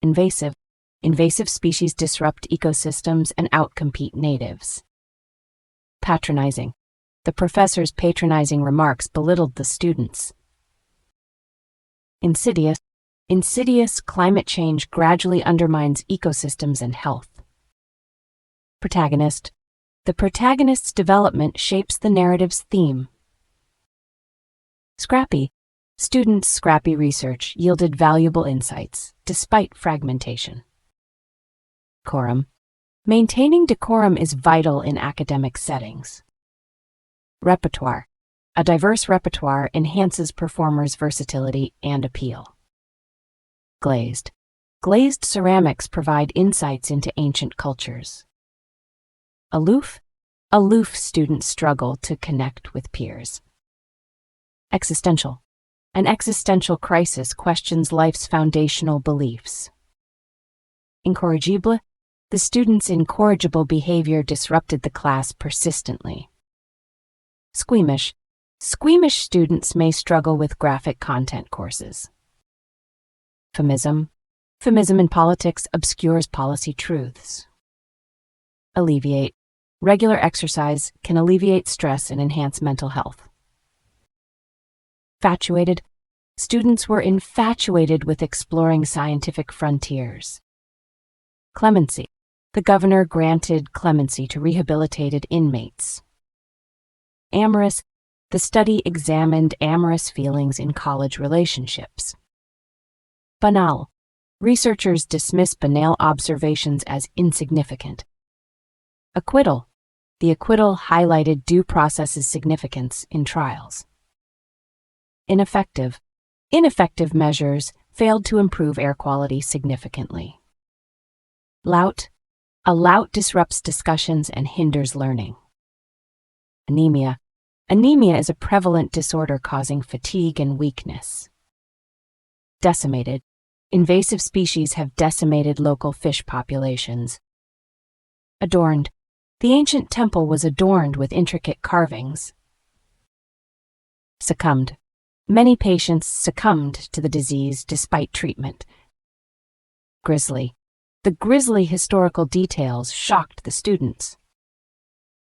Invasive. Invasive species disrupt ecosystems and outcompete natives. Patronizing. The professor's patronizing remarks belittled the students. Insidious. Insidious climate change gradually undermines ecosystems and health. Protagonist. The protagonist's development shapes the narrative's theme. Scrappy. Students' scrappy research yielded valuable insights, despite fragmentation. Decorum. Maintaining decorum is vital in academic settings. Repertoire. A diverse repertoire enhances performers' versatility and appeal. Glazed. Glazed ceramics provide insights into ancient cultures. Aloof. Aloof students struggle to connect with peers. Existential. An existential crisis questions life's foundational beliefs. Incorrigible. The students' incorrigible behavior disrupted the class persistently. Squeamish. Squeamish students may struggle with graphic content courses. Euphemism. Euphemism in politics obscures policy truths. Alleviate. Regular exercise can alleviate stress and enhance mental health. Infatuated. Students were infatuated with exploring scientific frontiers. Clemency. The governor granted clemency to rehabilitated inmates. Amorous. The study examined amorous feelings in college relationships. Banal. Researchers dismiss banal observations as insignificant. Acquittal. The acquittal highlighted due process's significance in trials. Ineffective. Ineffective measures failed to improve air quality significantly. Lout. A lout disrupts discussions and hinders learning. Anemia. Anemia is a prevalent disorder causing fatigue and weakness. Decimated. Invasive species have decimated local fish populations. Adorned. The ancient temple was adorned with intricate carvings. Succumbed. Many patients succumbed to the disease despite treatment. Grisly. The grisly historical details shocked the students.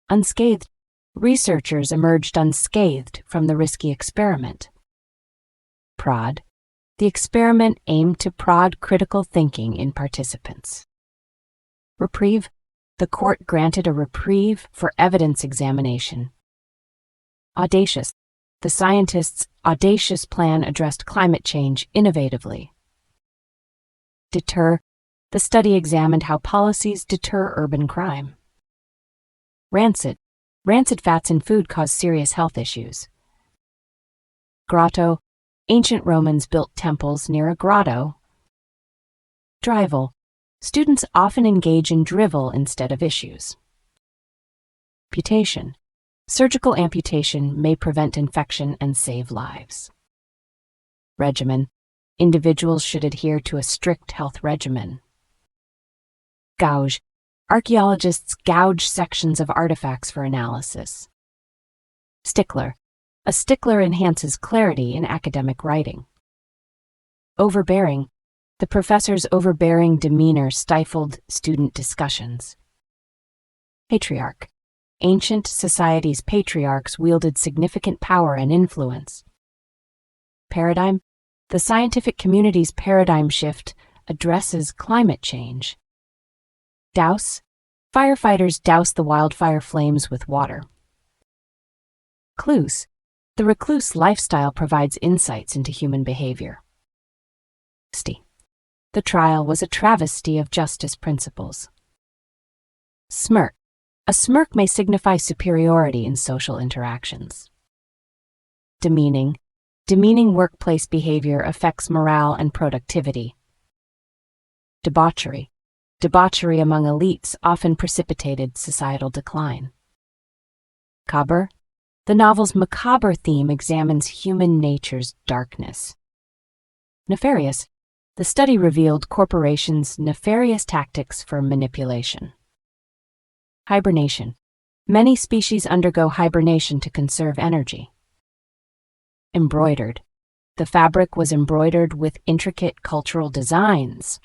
Unscathed. Researchers emerged unscathed from the risky experiment. Prod. The experiment aimed to prod critical thinking in participants. Reprieve. The court granted a reprieve for evidence examination. Audacious. The scientists' audacious plan addressed climate change innovatively. Deter. The study examined how policies deter urban crime. Rancid. Rancid fats in food cause serious health issues. Grotto. Ancient Romans built temples near a grotto. Drivel. Students often engage in drivel instead of issues. Amputation. Surgical amputation may prevent infection and save lives. Regimen. Individuals should adhere to a strict health regimen. Gouge. Archaeologists gouge sections of artifacts for analysis. Stickler. A stickler enhances clarity in academic writing. Overbearing. The professor's overbearing demeanor stifled student discussions. Patriarch. Ancient societies' patriarchs wielded significant power and influence. Paradigm. The scientific community's paradigm shift addresses climate change. Douse. Firefighters douse the wildfire flames with water. Recluse. The recluse lifestyle provides insights into human behavior. The trial was a travesty of justice principles. Smirk. A smirk may signify superiority in social interactions. Demeaning. Demeaning workplace behavior affects morale and productivity. Debauchery. Debauchery among elites often precipitated societal decline. Macabre. The novel's macabre theme examines human nature's darkness. Nefarious. The study revealed corporations' nefarious tactics for manipulation. Hibernation. Many species undergo hibernation to conserve energy. Embroidered. The fabric was embroidered with intricate cultural designs.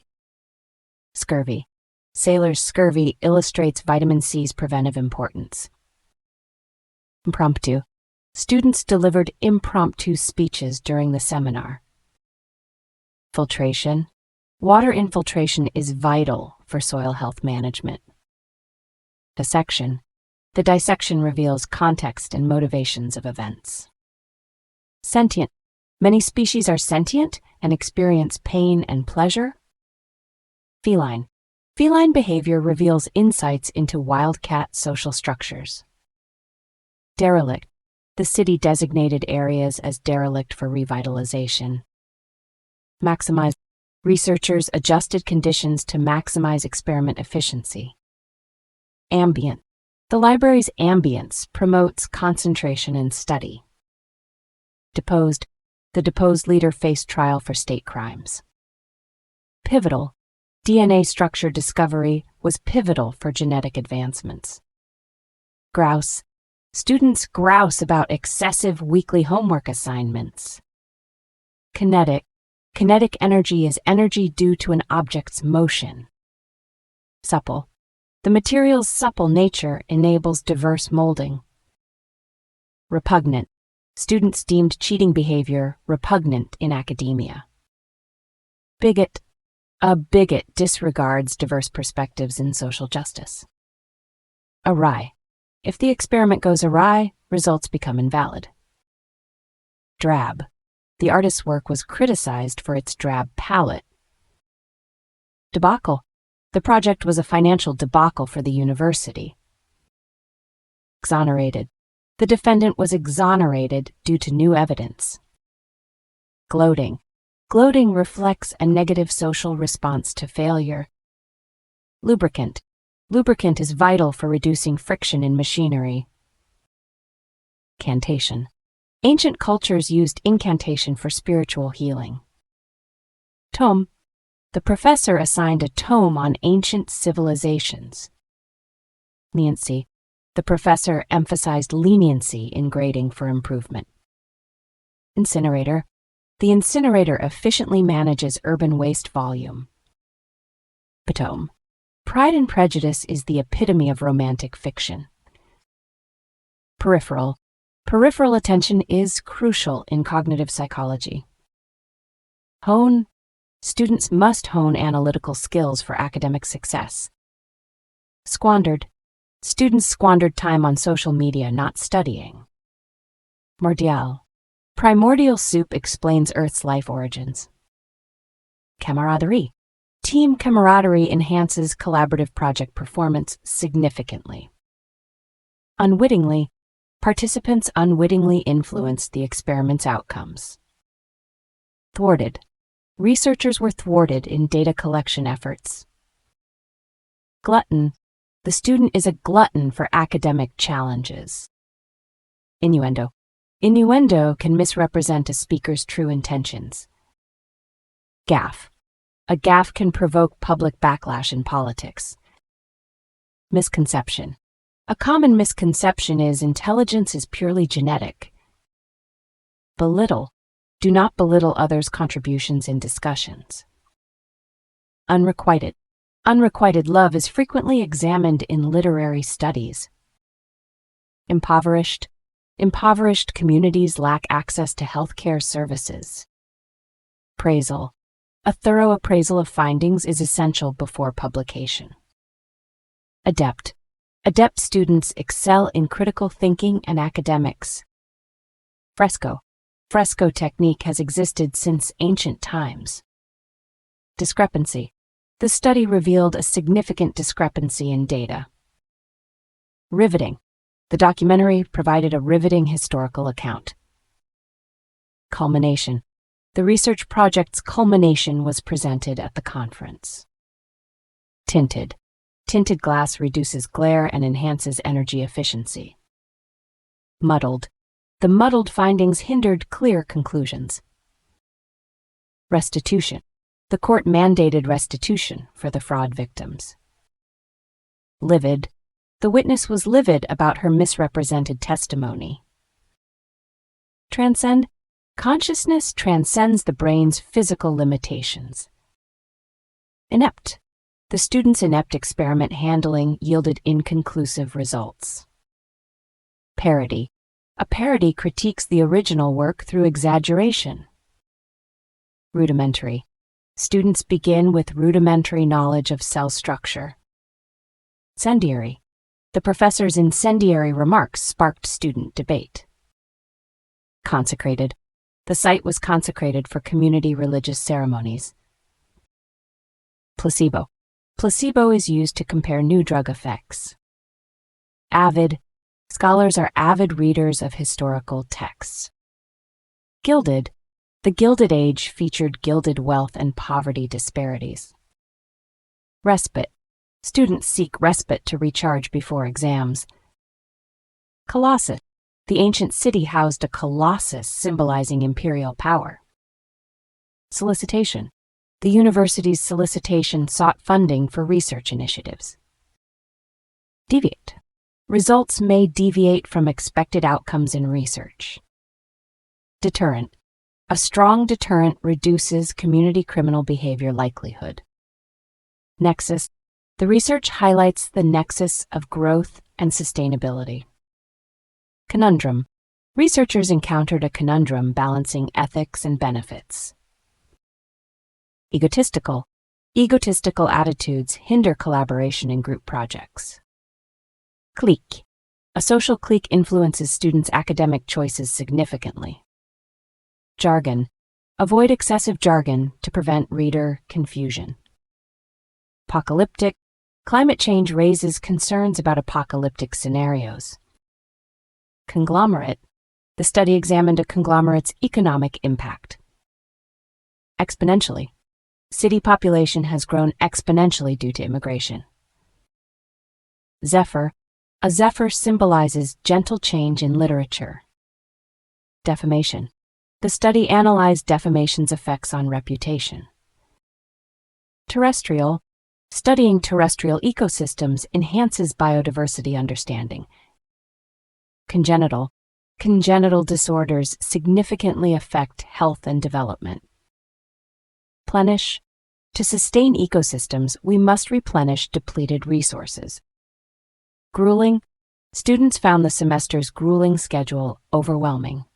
Scurvy. Sailors' scurvy illustrates vitamin C's preventive importance. Impromptu. Students delivered impromptu speeches during the seminar. Filtration. Water infiltration is vital for soil health management. Dissection. The dissection reveals context and motivations of events. Sentient. Many species are sentient and experience pain and pleasure. Feline. Feline behavior reveals insights into wildcat social structures. Derelict. The city designated areas as derelict for revitalization. Maximize. Researchers adjusted conditions to maximize experiment efficiency. Ambient. The library's ambience promotes concentration and study. Deposed. The deposed leader faced trial for state crimes. Pivotal. DNA structure discovery was pivotal for genetic advancements. Grouse. Students grouse about excessive weekly homework assignments. Kinetic. Kinetic energy is energy due to an object's motion. Supple. The material's supple nature enables diverse molding. Repugnant. Students deemed cheating behavior repugnant in academia. Bigot. A bigot disregards diverse perspectives in social justice. Awry. If the experiment goes awry, results become invalid. Drab. The artist's work was criticized for its drab palette. Debacle. The project was a financial debacle for the university. Exonerated. The defendant was exonerated due to new evidence. Gloating. Gloating reflects a negative social response to failure. Lubricant. Lubricant is vital for reducing friction in machinery. Incantation. Ancient cultures used incantation for spiritual healing. Tome. The professor assigned a tome on ancient civilizations. Leniency. The professor emphasized leniency in grading for improvement. Incinerator. The incinerator efficiently manages urban waste volume. Epitome. Pride and Prejudice is the epitome of romantic fiction. Peripheral. Peripheral attention is crucial in cognitive psychology. Hone. Students must hone analytical skills for academic success. Squandered. Students squandered time on social media not studying. Primordial. Primordial soup explains Earth's life origins. Camaraderie. Team camaraderie enhances collaborative project performance significantly. Unwittingly. Participants unwittingly influence the experiment's outcomes. Thwarted. Researchers were thwarted in data collection efforts. Glutton. The student is a glutton for academic challenges. Innuendo. Innuendo can misrepresent a speaker's true intentions. Gaffe. A gaffe can provoke public backlash in politics. Misconception. A common misconception is intelligence is purely genetic. Belittle. Do not belittle others' contributions in discussions. Unrequited. Unrequited love is frequently examined in literary studies. Impoverished. Impoverished communities lack access to healthcare services. Appraisal. A thorough appraisal of findings is essential before publication. Adept. Adept students excel in critical thinking and academics. Fresco. Fresco technique has existed since ancient times. Discrepancy. The study revealed a significant discrepancy in data. Riveting. The documentary provided a riveting historical account. Culmination. The research project's culmination was presented at the conference. Tinted. Tinted glass reduces glare and enhances energy efficiency. Muddled. The muddled findings hindered clear conclusions. Restitution. The court mandated restitution for the fraud victims. Livid. The witness was livid about her misrepresented testimony. Transcend. Consciousness transcends the brain's physical limitations. Inept. The student's inept experiment handling yielded inconclusive results. Parody. A parody critiques the original work through exaggeration. Rudimentary. Students begin with rudimentary knowledge of cell structure. Incendiary. The professor's incendiary remarks sparked student debate. Consecrated. The site was consecrated for community religious ceremonies. Placebo. Placebo is used to compare new drug effects. Avid. Scholars are avid readers of historical texts. Gilded. The Gilded Age featured gilded wealth and poverty disparities. Respite. Students seek respite to recharge before exams. Colossus. The ancient city housed a colossus symbolizing imperial power. Solicitation. The university's solicitation sought funding for research initiatives. Deviate. Results may deviate from expected outcomes in research. Deterrent. A strong deterrent reduces community criminal behavior likelihood. Nexus. The research highlights the nexus of growth and sustainability. Conundrum. Researchers encountered a conundrum balancing ethics and benefits. Egotistical. Egotistical attitudes hinder collaboration in group projects. Clique. A social clique influences students' academic choices significantly. Jargon. Avoid excessive jargon to prevent reader confusion. Apocalyptic. Climate change raises concerns about apocalyptic scenarios. Conglomerate. The study examined a conglomerate's economic impact. Exponentially. City population has grown exponentially due to immigration. Zephyr. A zephyr symbolizes gentle change in literature. Defamation. The study analyzed defamation's effects on reputation. Terrestrial. Studying terrestrial ecosystems enhances biodiversity understanding. Congenital. Congenital disorders significantly affect health and development. Plenish. To sustain ecosystems, we must replenish depleted resources. Grueling. Students found the semester's grueling schedule overwhelming.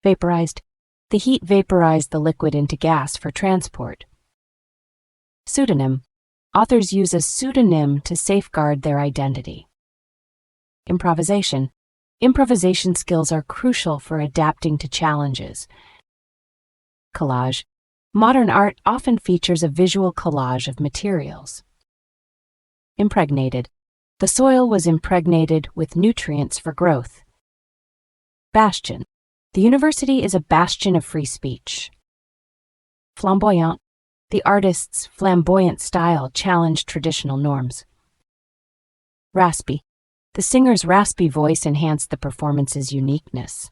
Vaporized. The heat vaporized the liquid into gas for transport. Pseudonym. Authors use a pseudonym to safeguard their identity. Improvisation. Improvisation skills are crucial for adapting to challenges. Collage. Modern art often features a visual collage of materials. Impregnated. The soil was impregnated with nutrients for growth. Bastion. The university is a bastion of free speech. Flamboyant. The artist's flamboyant style challenged traditional norms. Raspy. The singer's raspy voice enhanced the performance's uniqueness.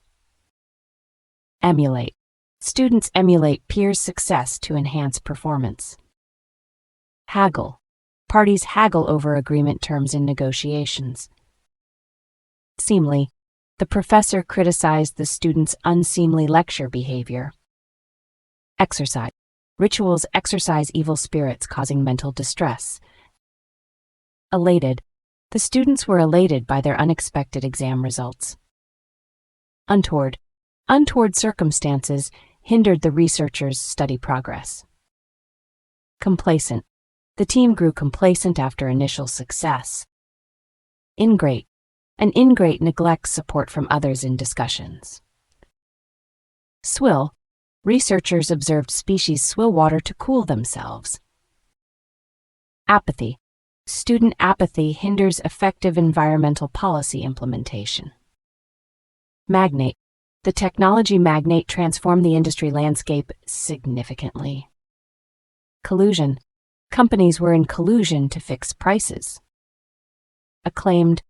Emulate. Students emulate peers' success to enhance performance. Haggle. Parties haggle over agreement terms in negotiations. Seemly. The professor criticized the student's unseemly lecture behavior. Exercise. Rituals exorcise evil spirits causing mental distress. Elated. The students were elated by their unexpected exam results. Untoward. Untoward circumstances hindered the researchers' study progress. Complacent. The team grew complacent after initial success. Ingrate. An ingrate neglects support from others in discussions. Swill. Researchers observed species swill water to cool themselves. Apathy. Student apathy hinders effective environmental policy implementation. Magnate. The technology magnate transformed the industry landscape significantly. Collusion. Companies were in collusion to fix prices. Acclaimed.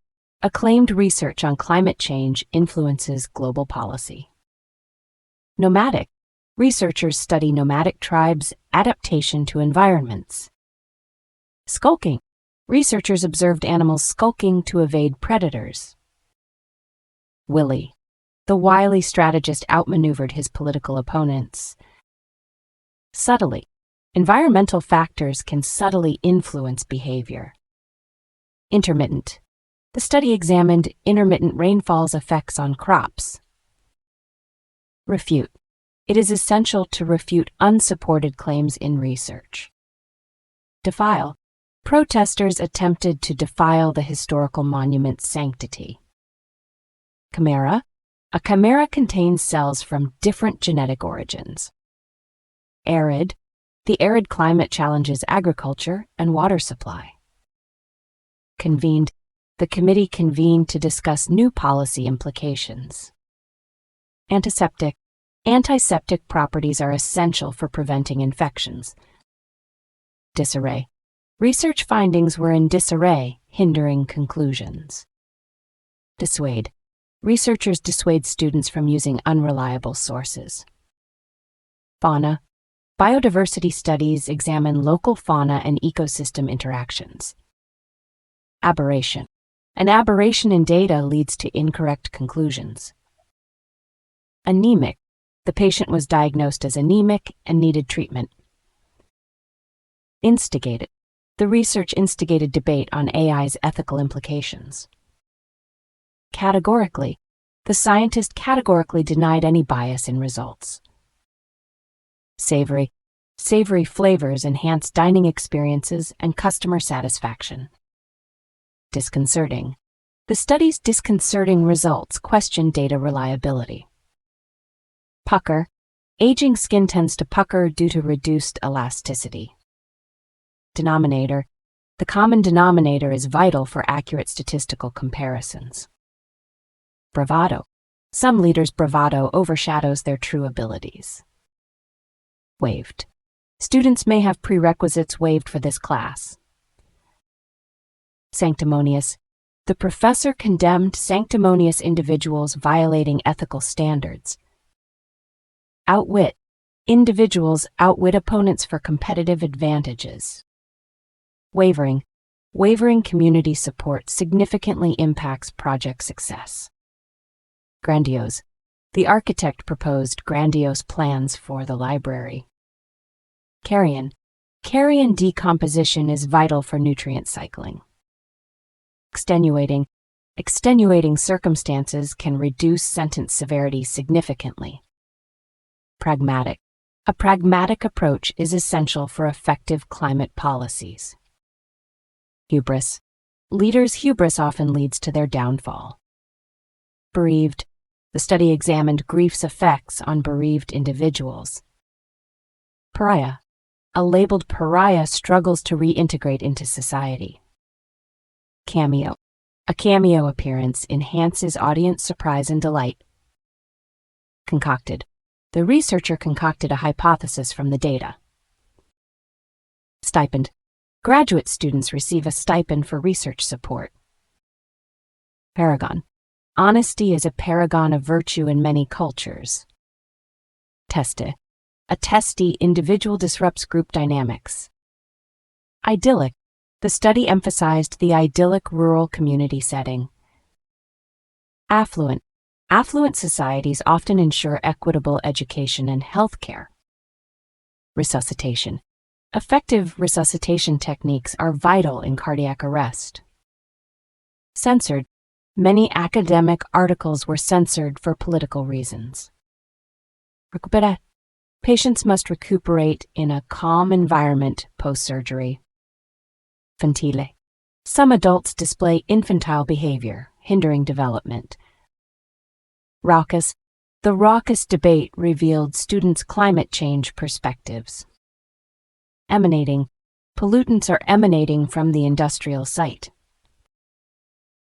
Acclaimed research on climate change influences global policy. Nomadic. Researchers study nomadic tribes' adaptation to environments. Skulking. Researchers observed animals skulking to evade predators. Wily. The wily strategist outmaneuvered his political opponents. Subtly. Environmental factors can subtly influence behavior. Intermittent. The study examined intermittent rainfall's effects on crops. Refute. It is essential to refute unsupported claims in research. Defile. Protesters attempted to defile the historical monument's sanctity. Chimera. A chimera contains cells from different genetic origins. Arid. The arid climate challenges agriculture and water supply. Convened. The committee convened to discuss new policy implications. Antiseptic. Antiseptic properties are essential for preventing infections. Disarray. Research findings were in disarray, hindering conclusions. Dissuade. Researchers dissuade students from using unreliable sources. Fauna. Biodiversity studies examine local fauna and ecosystem interactions. Aberration. An aberration in data leads to incorrect conclusions. Anemic. The patient was diagnosed as anemic and needed treatment. Instigated. The research instigated debate on AI's ethical implications. Categorically. The scientist categorically denied any bias in results. Savory. Savory flavors enhance dining experiences and customer satisfaction. Disconcerting. The study's disconcerting results question data reliability. Pucker. Aging skin tends to pucker due to reduced elasticity. Denominator. The common denominator is vital for accurate statistical comparisons. Bravado. Some leaders' bravado overshadows their true abilities. Waived. Students may have prerequisites waived for this class. Sanctimonious. The professor condemned sanctimonious individuals violating ethical standards. Outwit. Individuals outwit opponents for competitive advantages. Wavering. Wavering community support significantly impacts project success. Grandiose. The architect proposed grandiose plans for the library. Carrion. Carrion decomposition is vital for nutrient cycling. Extenuating. Extenuating circumstances can reduce sentence severity significantly. Pragmatic. A pragmatic approach is essential for effective climate policies. Hubris. Leaders' hubris often leads to their downfall. Bereaved. The study examined grief's effects on bereaved individuals. Pariah. A labeled pariah struggles to reintegrate into society. Cameo. A cameo appearance enhances audience surprise and delight. Concocted. The researcher concocted a hypothesis from the data. Stipend. Graduate students receive a stipend for research support. Paragon. Honesty is a paragon of virtue in many cultures. Teste. A testy individual disrupts group dynamics. Idyllic. The study emphasized the idyllic rural community setting. Affluent. Affluent societies often ensure equitable education and health care. Resuscitation. Effective resuscitation techniques are vital in cardiac arrest. Censored. Many academic articles were censored for political reasons. Recuperar. Patients must recuperate in a calm environment post-surgery. Infantile. Some adults display infantile behavior, hindering development. Raucous. The raucous debate revealed students' climate change perspectives. Emanating. Pollutants are emanating from the industrial site.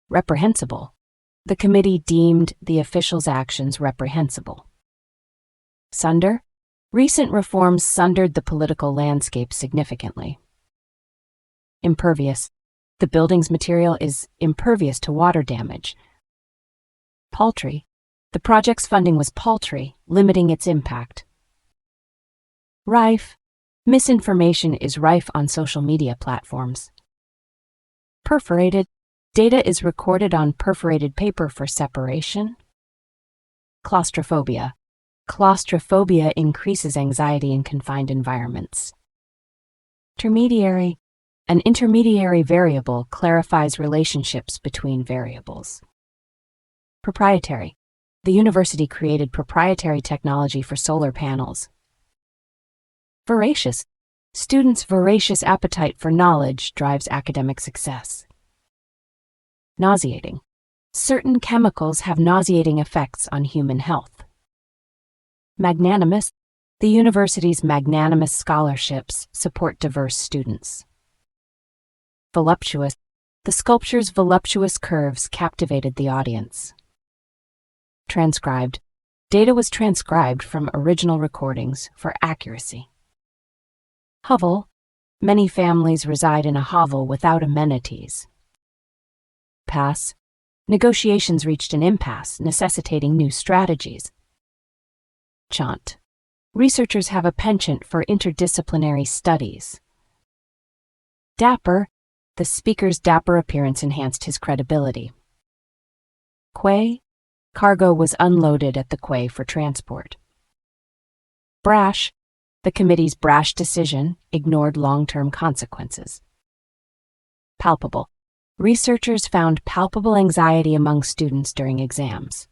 Reprehensible. The committee deemed the official's actions reprehensible. Sunder. Recent reforms sundered the political landscape significantly. Impervious. The building's material is impervious to water damage. Paltry. The project's funding was paltry, limiting its impact. Rife. Misinformation is rife on social media platforms. Perforated. Data is recorded on perforated paper for separation. Claustrophobia. Claustrophobia increases anxiety in confined environments. Intermediary. An intermediary variable clarifies relationships between variables. Proprietary. The university created proprietary technology for solar panels. Voracious. Students' voracious appetite for knowledge drives academic success. Nauseating. Certain chemicals have nauseating effects on human health. Magnanimous. The university's magnanimous scholarships support diverse students. Voluptuous. The sculpture's voluptuous curves captivated the audience. Transcribed. Data was transcribed from original recordings for accuracy. Hovel. Many families reside in a hovel without amenities. Pass. Negotiations reached an impasse, necessitating new strategies. Chant. Researchers have a penchant for interdisciplinary studies. Dapper. The speaker's dapper appearance enhanced his credibility. Quay. Cargo was unloaded at the quay for transport. Brash. The committee's brash decision ignored long-term consequences. Palpable. Researchers found palpable anxiety among students during exams.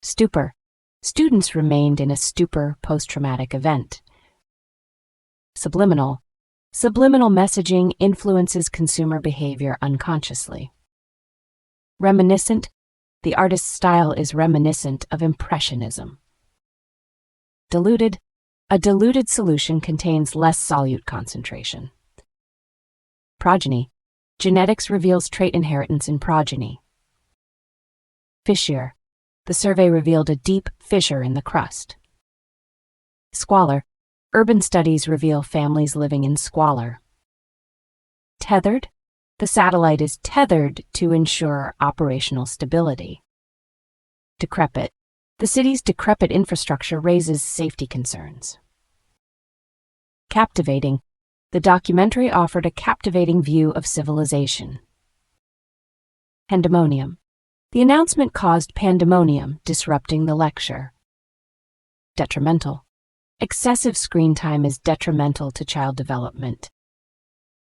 Stupor. Students remained in a stupor post-traumatic event. Subliminal. Subliminal messaging influences consumer behavior unconsciously. Reminiscent. The artist's style is reminiscent of Impressionism. Diluted. A diluted solution contains less solute concentration. Progeny. Genetics reveals trait inheritance in progeny. Fissure. The survey revealed a deep fissure in the crust. Squalor. Urban studies reveal families living in squalor. Tethered. The satellite is tethered to ensure operational stability. Decrepit. The city's decrepit infrastructure raises safety concerns. Captivating. The documentary offered a captivating view of civilization. Pandemonium. The announcement caused pandemonium, disrupting the lecture. Detrimental. Excessive screen time is detrimental to child development.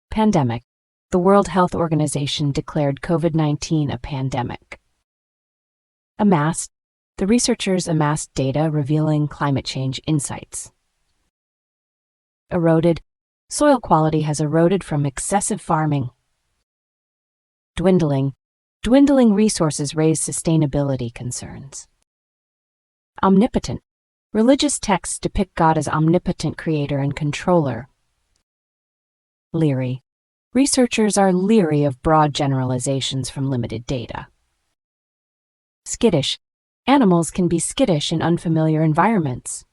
Pandemic. The World Health Organization declared COVID-19 a pandemic. Amassed. The researchers amassed data revealing climate change insights. Eroded. Soil quality has eroded from excessive farming. Dwindling. Dwindling resources raise sustainability concerns. Omnipotent. Religious texts depict God as omnipotent creator and controller. Leery. Researchers are leery of broad generalizations from limited data. Skittish. Animals can be skittish in unfamiliar environments.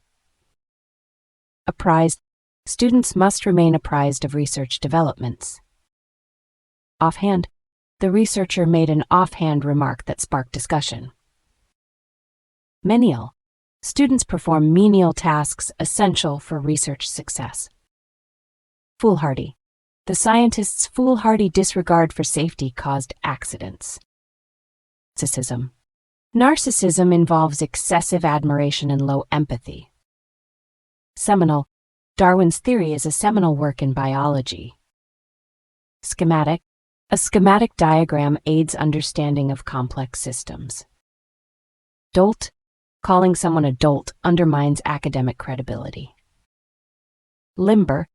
Apprised. Students must remain apprised of research developments. Offhand. The researcher made an offhand remark that sparked discussion. Menial. Students perform menial tasks essential for research success. Foolhardy. The scientists' foolhardy disregard for safety caused accidents. Narcissism. Narcissism involves excessive admiration and low empathy. Seminal. Darwin's theory is a seminal work in biology. Schematic. A schematic diagram aids understanding of complex systems. Dolt. Calling someone a dolt undermines academic credibility. Limber.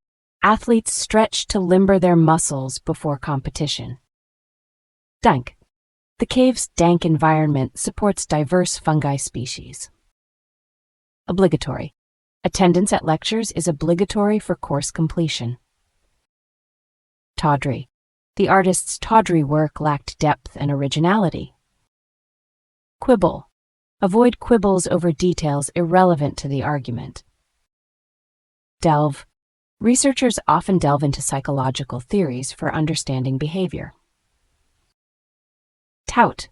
Athletes stretch to limber their muscles before competition. Dank. The cave's dank environment supports diverse fungi species. Obligatory. Attendance at lectures is obligatory for course completion. Tawdry. The artist's tawdry work lacked depth and originality. Quibble. Avoid quibbles over details irrelevant to the argument. Delve. Researchers often delve into psychological theories for understanding behavior. Tout.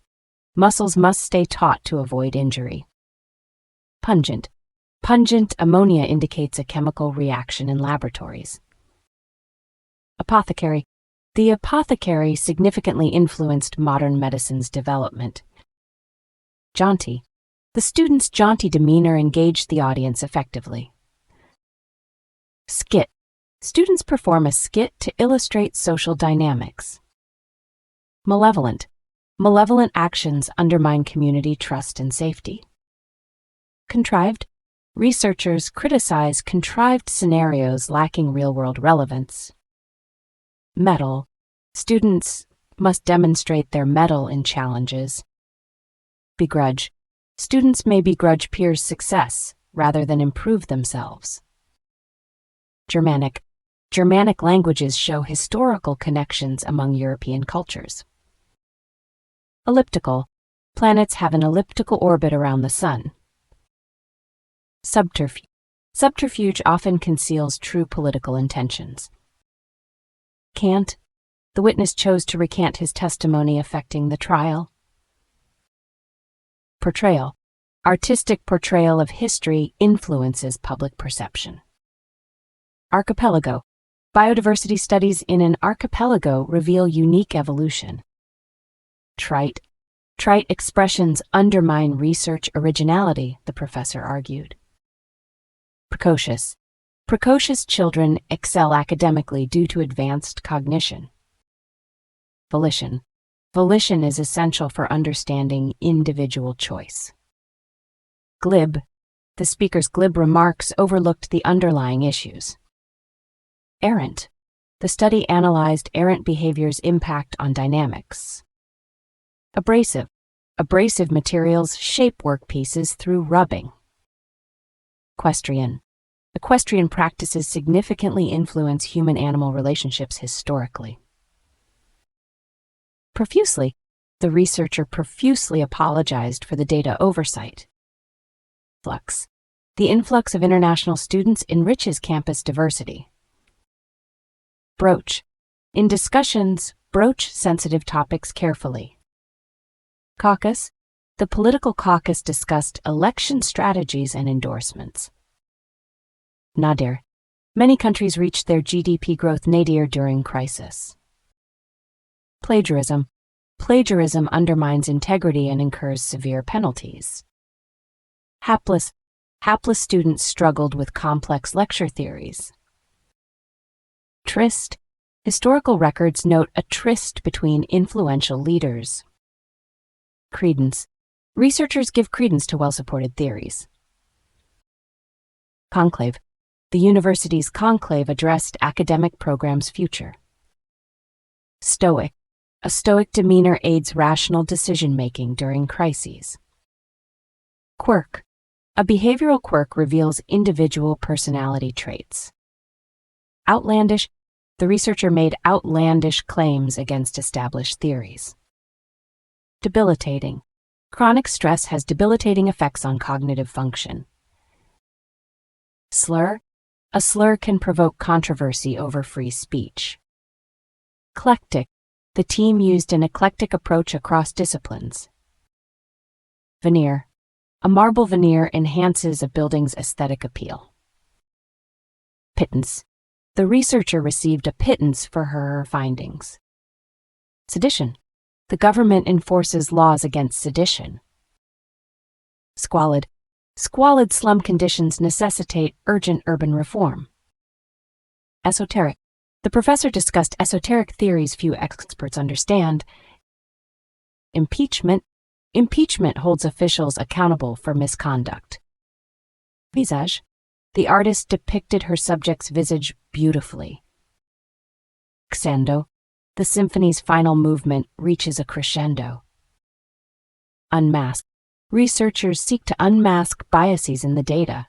Muscles must stay taut to avoid injury. Pungent. Pungent ammonia indicates a chemical reaction in laboratories. Apothecary. The apothecary significantly influenced modern medicine's development. Jaunty. The student's jaunty demeanor engaged the audience effectively. Skit. Students perform a skit to illustrate social dynamics. Malevolent. Malevolent actions undermine community trust and safety. Contrived. Researchers criticize contrived scenarios lacking real-world relevance. Mettle. Students must demonstrate their mettle in challenges. Begrudge. Students may begrudge peers' success rather than improve themselves. Germanic. Germanic languages show historical connections among European cultures. Elliptical. Planets have an elliptical orbit around the Sun. Subterfuge. Subterfuge often conceals true political intentions. Cant. The witness chose to recant his testimony affecting the trial. Portrayal. Artistic portrayal of history influences public perception. Archipelago. Biodiversity studies in an archipelago reveal unique evolution. Trite. Trite expressions undermine research originality, the professor argued. Precocious. Precocious children excel academically due to advanced cognition. Volition. Volition is essential for understanding individual choice. Glib. The speaker's glib remarks overlooked the underlying issues. Errant. The study analyzed errant behavior's impact on dynamics. Abrasive. Abrasive materials shape workpieces through rubbing. Equestrian. Equestrian practices significantly influence human-animal relationships historically. Profusely. The researcher profusely apologized for the data oversight. Flux. The influx of international students enriches campus diversity. Broach. In discussions, broach sensitive topics carefully. Caucus. The political caucus discussed election strategies and endorsements. Nadir. Many countries reached their GDP growth nadir during crisis. Plagiarism. Plagiarism undermines integrity and incurs severe penalties. Hapless. Hapless students struggled with complex lecture theories. Tryst. Historical records note a tryst between influential leaders. Credence. Researchers give credence to well-supported theories. Conclave. The university's conclave addressed academic programs' future. Stoic. A stoic demeanor aids rational decision-making during crises. Quirk. A behavioral quirk reveals individual personality traits. Outlandish. The researcher made outlandish claims against established theories. Debilitating. Chronic stress has debilitating effects on cognitive function. Slur. A slur can provoke controversy over free speech. Eclectic. The team used an eclectic approach across disciplines. Veneer. A marble veneer enhances a building's aesthetic appeal. Pittance. The researcher received a pittance for her findings. Sedition. The government enforces laws against sedition. Squalid. Squalid slum conditions necessitate urgent urban reform. Esoteric. The professor discussed esoteric theories few experts understand. Impeachment. Impeachment holds officials accountable for misconduct. Visage. The artist depicted her subject's visage beautifully. Crescendo. The symphony's final movement reaches a crescendo. Unmask. Researchers seek to unmask biases in the data.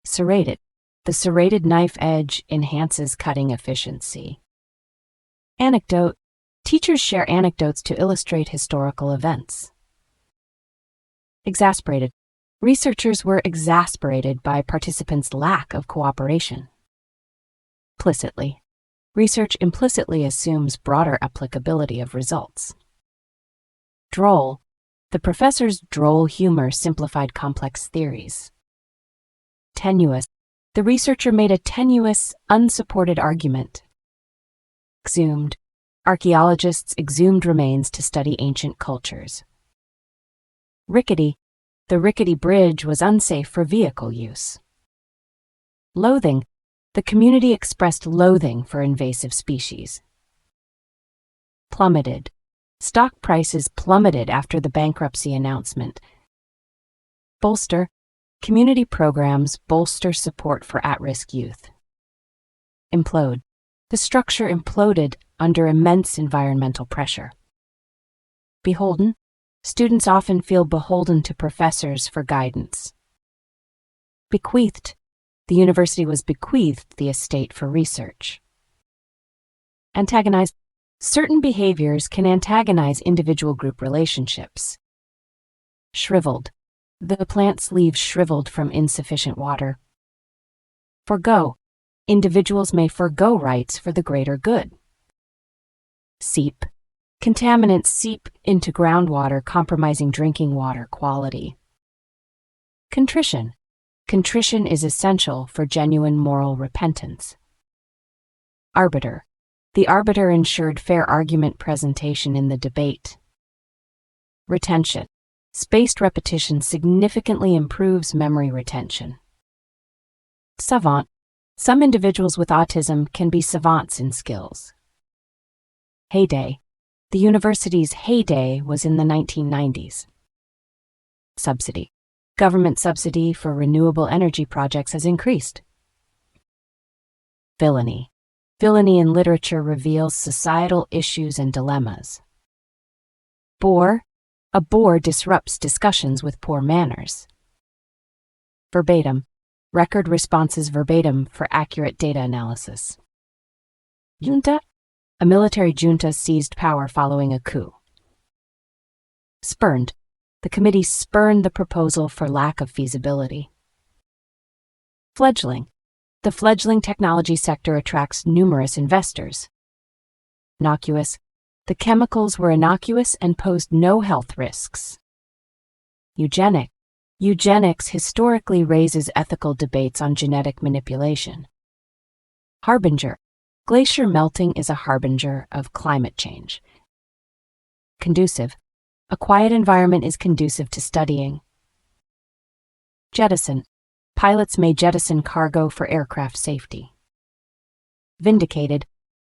Serrated. The serrated knife edge enhances cutting efficiency. Anecdote. Teachers share anecdotes to illustrate historical events. Exasperated. Researchers were exasperated by participants' lack of cooperation. Implicitly. Research implicitly assumes broader applicability of results. Droll. The professor's droll humor simplified complex theories. Tenuous. The researcher made a tenuous, unsupported argument. Exhumed. Archaeologists exhumed remains to study ancient cultures. Rickety. The rickety bridge was unsafe for vehicle use. Loathing. The community expressed loathing for invasive species. Plummeted. Stock prices plummeted after the bankruptcy announcement. Bolster. Community programs bolster support for at-risk youth. Implode. The structure imploded under immense environmental pressure. Beholden. Students often feel beholden to professors for guidance. Bequeathed. The university was bequeathed the estate for research. Antagonize. Certain behaviors can antagonize individual-group relationships. Shriveled. The plant's leaves shriveled from insufficient water. Forgo. Individuals may forgo rights for the greater good. Seep. Contaminants seep into groundwater, compromising drinking water quality. Contrition. Contrition is essential for genuine moral repentance. Arbiter. The arbiter ensured fair argument presentation in the debate. Retention. Spaced repetition significantly improves memory retention. Savant. Some individuals with autism can be savants in skills. Heyday. The university's heyday was in the 1990s. Subsidy. Government subsidy for renewable energy projects has increased. Villainy. Villainy in literature reveals societal issues and dilemmas. Bore. A bore disrupts discussions with poor manners. Verbatim. Record responses verbatim for accurate data analysis. Junta. A military junta seized power following a coup. Spurned. The committee spurned the proposal for lack of feasibility. Fledgling. The fledgling technology sector attracts numerous investors. Innocuous. The chemicals were innocuous and posed no health risks. Eugenic. Eugenics historically raises ethical debates on genetic manipulation. Harbinger. Glacier melting is a harbinger of climate change. Conducive. A quiet environment is conducive to studying. Jettison. Pilots may jettison cargo for aircraft safety. Vindicated.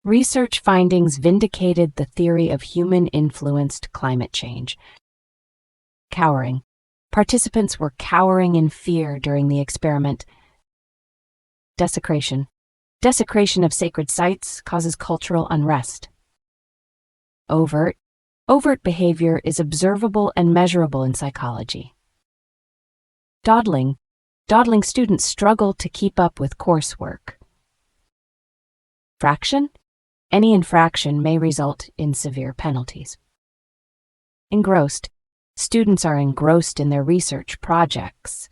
Research findings vindicated the theory of human-influenced climate change. Cowering. Participants were cowering in fear during the experiment. Desecration. Desecration of sacred sites causes cultural unrest. Overt. Overt behavior is observable and measurable in psychology. Dawdling. Dawdling students struggle to keep up with coursework. Fraction. Any infraction may result in severe penalties. Engrossed. Students are engrossed in their research projects.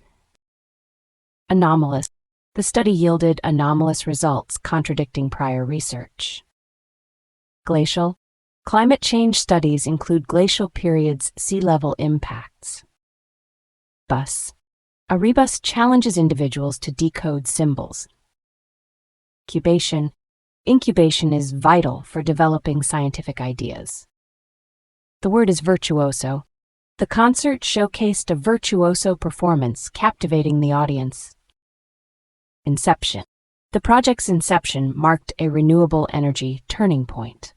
Anomalous. The study yielded anomalous results contradicting prior research. Glacial. Climate change studies include glacial periods' sea level impacts. Bus. A rebus challenges individuals to decode symbols. Incubation. Incubation is vital for developing scientific ideas. The word is virtuoso. The concert showcased a virtuoso performance, captivating the audience. Inception. The project's inception marked a renewable energy turning point.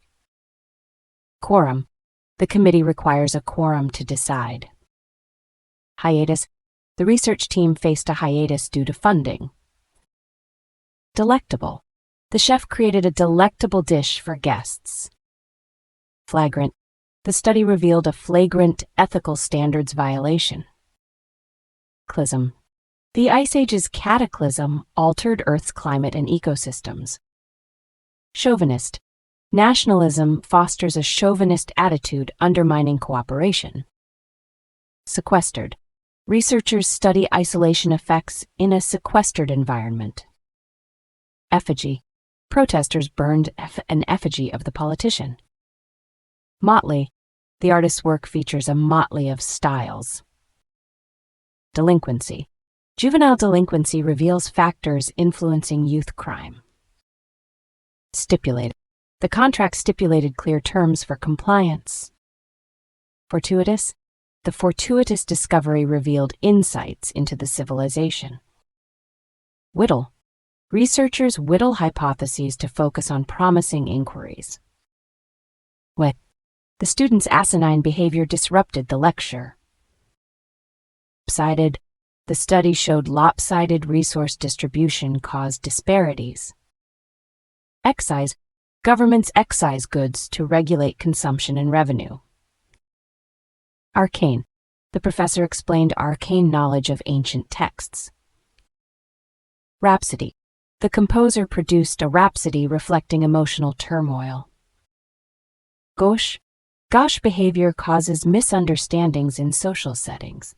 Quorum. The committee requires a quorum to decide. Hiatus. The research team faced a hiatus due to funding. Delectable. The chef created a delectable dish for guests. Flagrant. The study revealed a flagrant ethical standards violation. Clism. The Ice Age's cataclysm altered Earth's climate and ecosystems. Chauvinist. Nationalism fosters a chauvinist attitude undermining cooperation. Sequestered. Researchers study isolation effects in a sequestered environment. Effigy. Protesters burned an effigy of the politician. Motley. The artist's work features a motley of styles. Delinquency. Juvenile delinquency reveals factors influencing youth crime. Stipulated. The contract stipulated clear terms for compliance. Fortuitous. The fortuitous discovery revealed insights into the civilization. Whittle. Researchers whittle hypotheses to focus on promising inquiries. Wick. The student's asinine behavior disrupted the lecture. Lopsided. The study showed lopsided resource distribution caused disparities. Excise. Governments excise goods to regulate consumption and revenue. Arcane. The professor explained arcane knowledge of ancient texts. Rhapsody. The composer produced a rhapsody reflecting emotional turmoil. Gauche. Gauche behavior causes misunderstandings in social settings.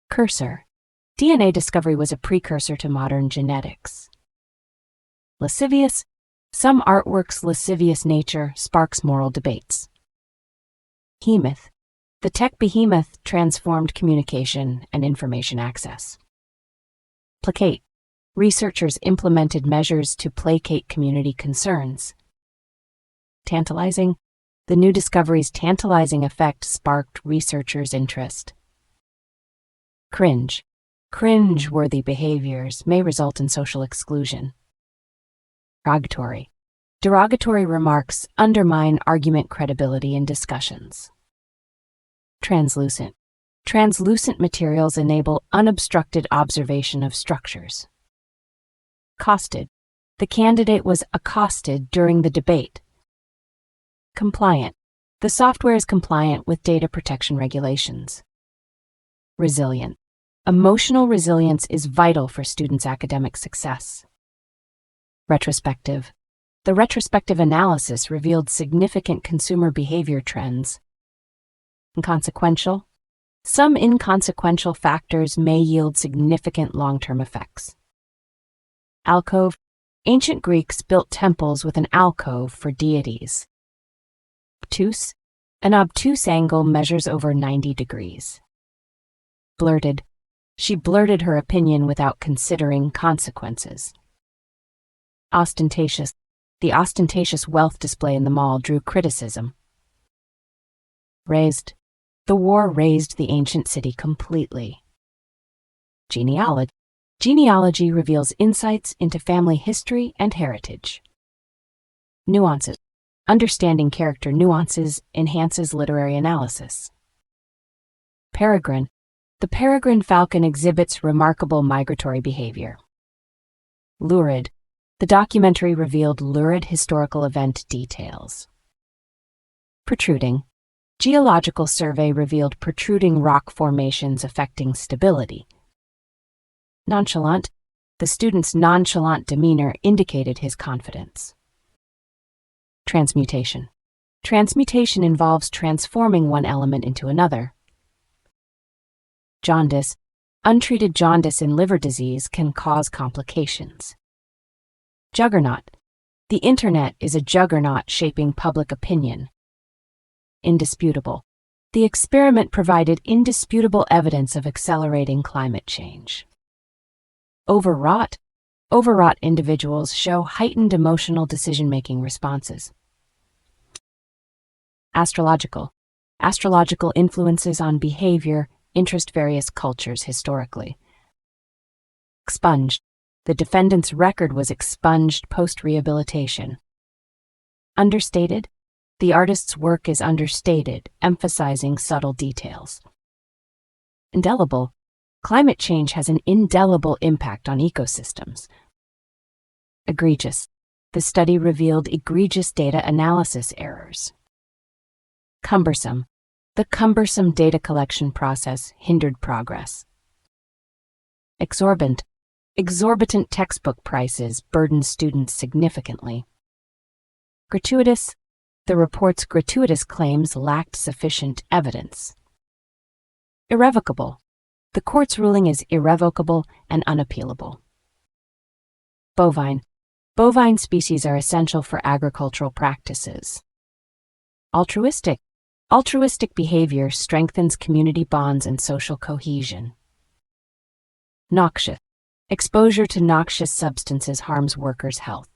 Cursor. DNA discovery was a precursor to modern genetics. Lascivious. Some artwork's lascivious nature sparks moral debates. Behemoth. The tech behemoth transformed communication and information access. Placate. Researchers implemented measures to placate community concerns. Tantalizing. The new discovery's tantalizing effect sparked researchers' interest. Cringe. Cringe-worthy behaviors may result in social exclusion. Derogatory. Derogatory remarks undermine argument credibility in discussions. Translucent. Translucent materials enable unobstructed observation of structures. Accosted. The candidate was accosted during the debate. Compliant. The software is compliant with data protection regulations. Resilient. Emotional resilience is vital for students' academic success. Retrospective. The retrospective analysis revealed significant consumer behavior trends. Inconsequential. Some inconsequential factors may yield significant long-term effects. Alcove. Ancient Greeks built temples with an alcove for deities. Obtuse. An obtuse angle measures over 90 degrees. Blurted. She blurted her opinion without considering consequences. Ostentatious. The ostentatious wealth display in the mall drew criticism. Raised. The war razed the ancient city completely. Genealogy. Genealogy reveals insights into family history and heritage. Nuances. Understanding character nuances enhances literary analysis. Peregrine. The peregrine falcon exhibits remarkable migratory behavior. Lurid. The documentary revealed lurid historical event details. Protruding. Geological survey revealed protruding rock formations affecting stability. Nonchalant. The student's nonchalant demeanor indicated his confidence. Transmutation. Transmutation involves transforming one element into another. Jaundice. Untreated jaundice in liver disease can cause complications. Juggernaut. The Internet is a juggernaut shaping public opinion. Indisputable. The experiment provided indisputable evidence of accelerating climate change. Overwrought. Overwrought individuals show heightened emotional decision-making responses. Astrological. Astrological influences on behavior interest various cultures historically. Expunged. The defendant's record was expunged post-rehabilitation. Understated. The artist's work is understated, emphasizing subtle details. Indelible. Climate change has an indelible impact on ecosystems. Egregious. The study revealed egregious data analysis errors. Cumbersome. The cumbersome data collection process hindered progress. Exorbitant. Exorbitant textbook prices burden students significantly. Gratuitous. The report's gratuitous claims lacked sufficient evidence. Irrevocable. The court's ruling is irrevocable and unappealable. Bovine. Bovine species are essential for agricultural practices. Altruistic. Altruistic behavior strengthens community bonds and social cohesion. Noxious. Exposure to noxious substances harms workers' health.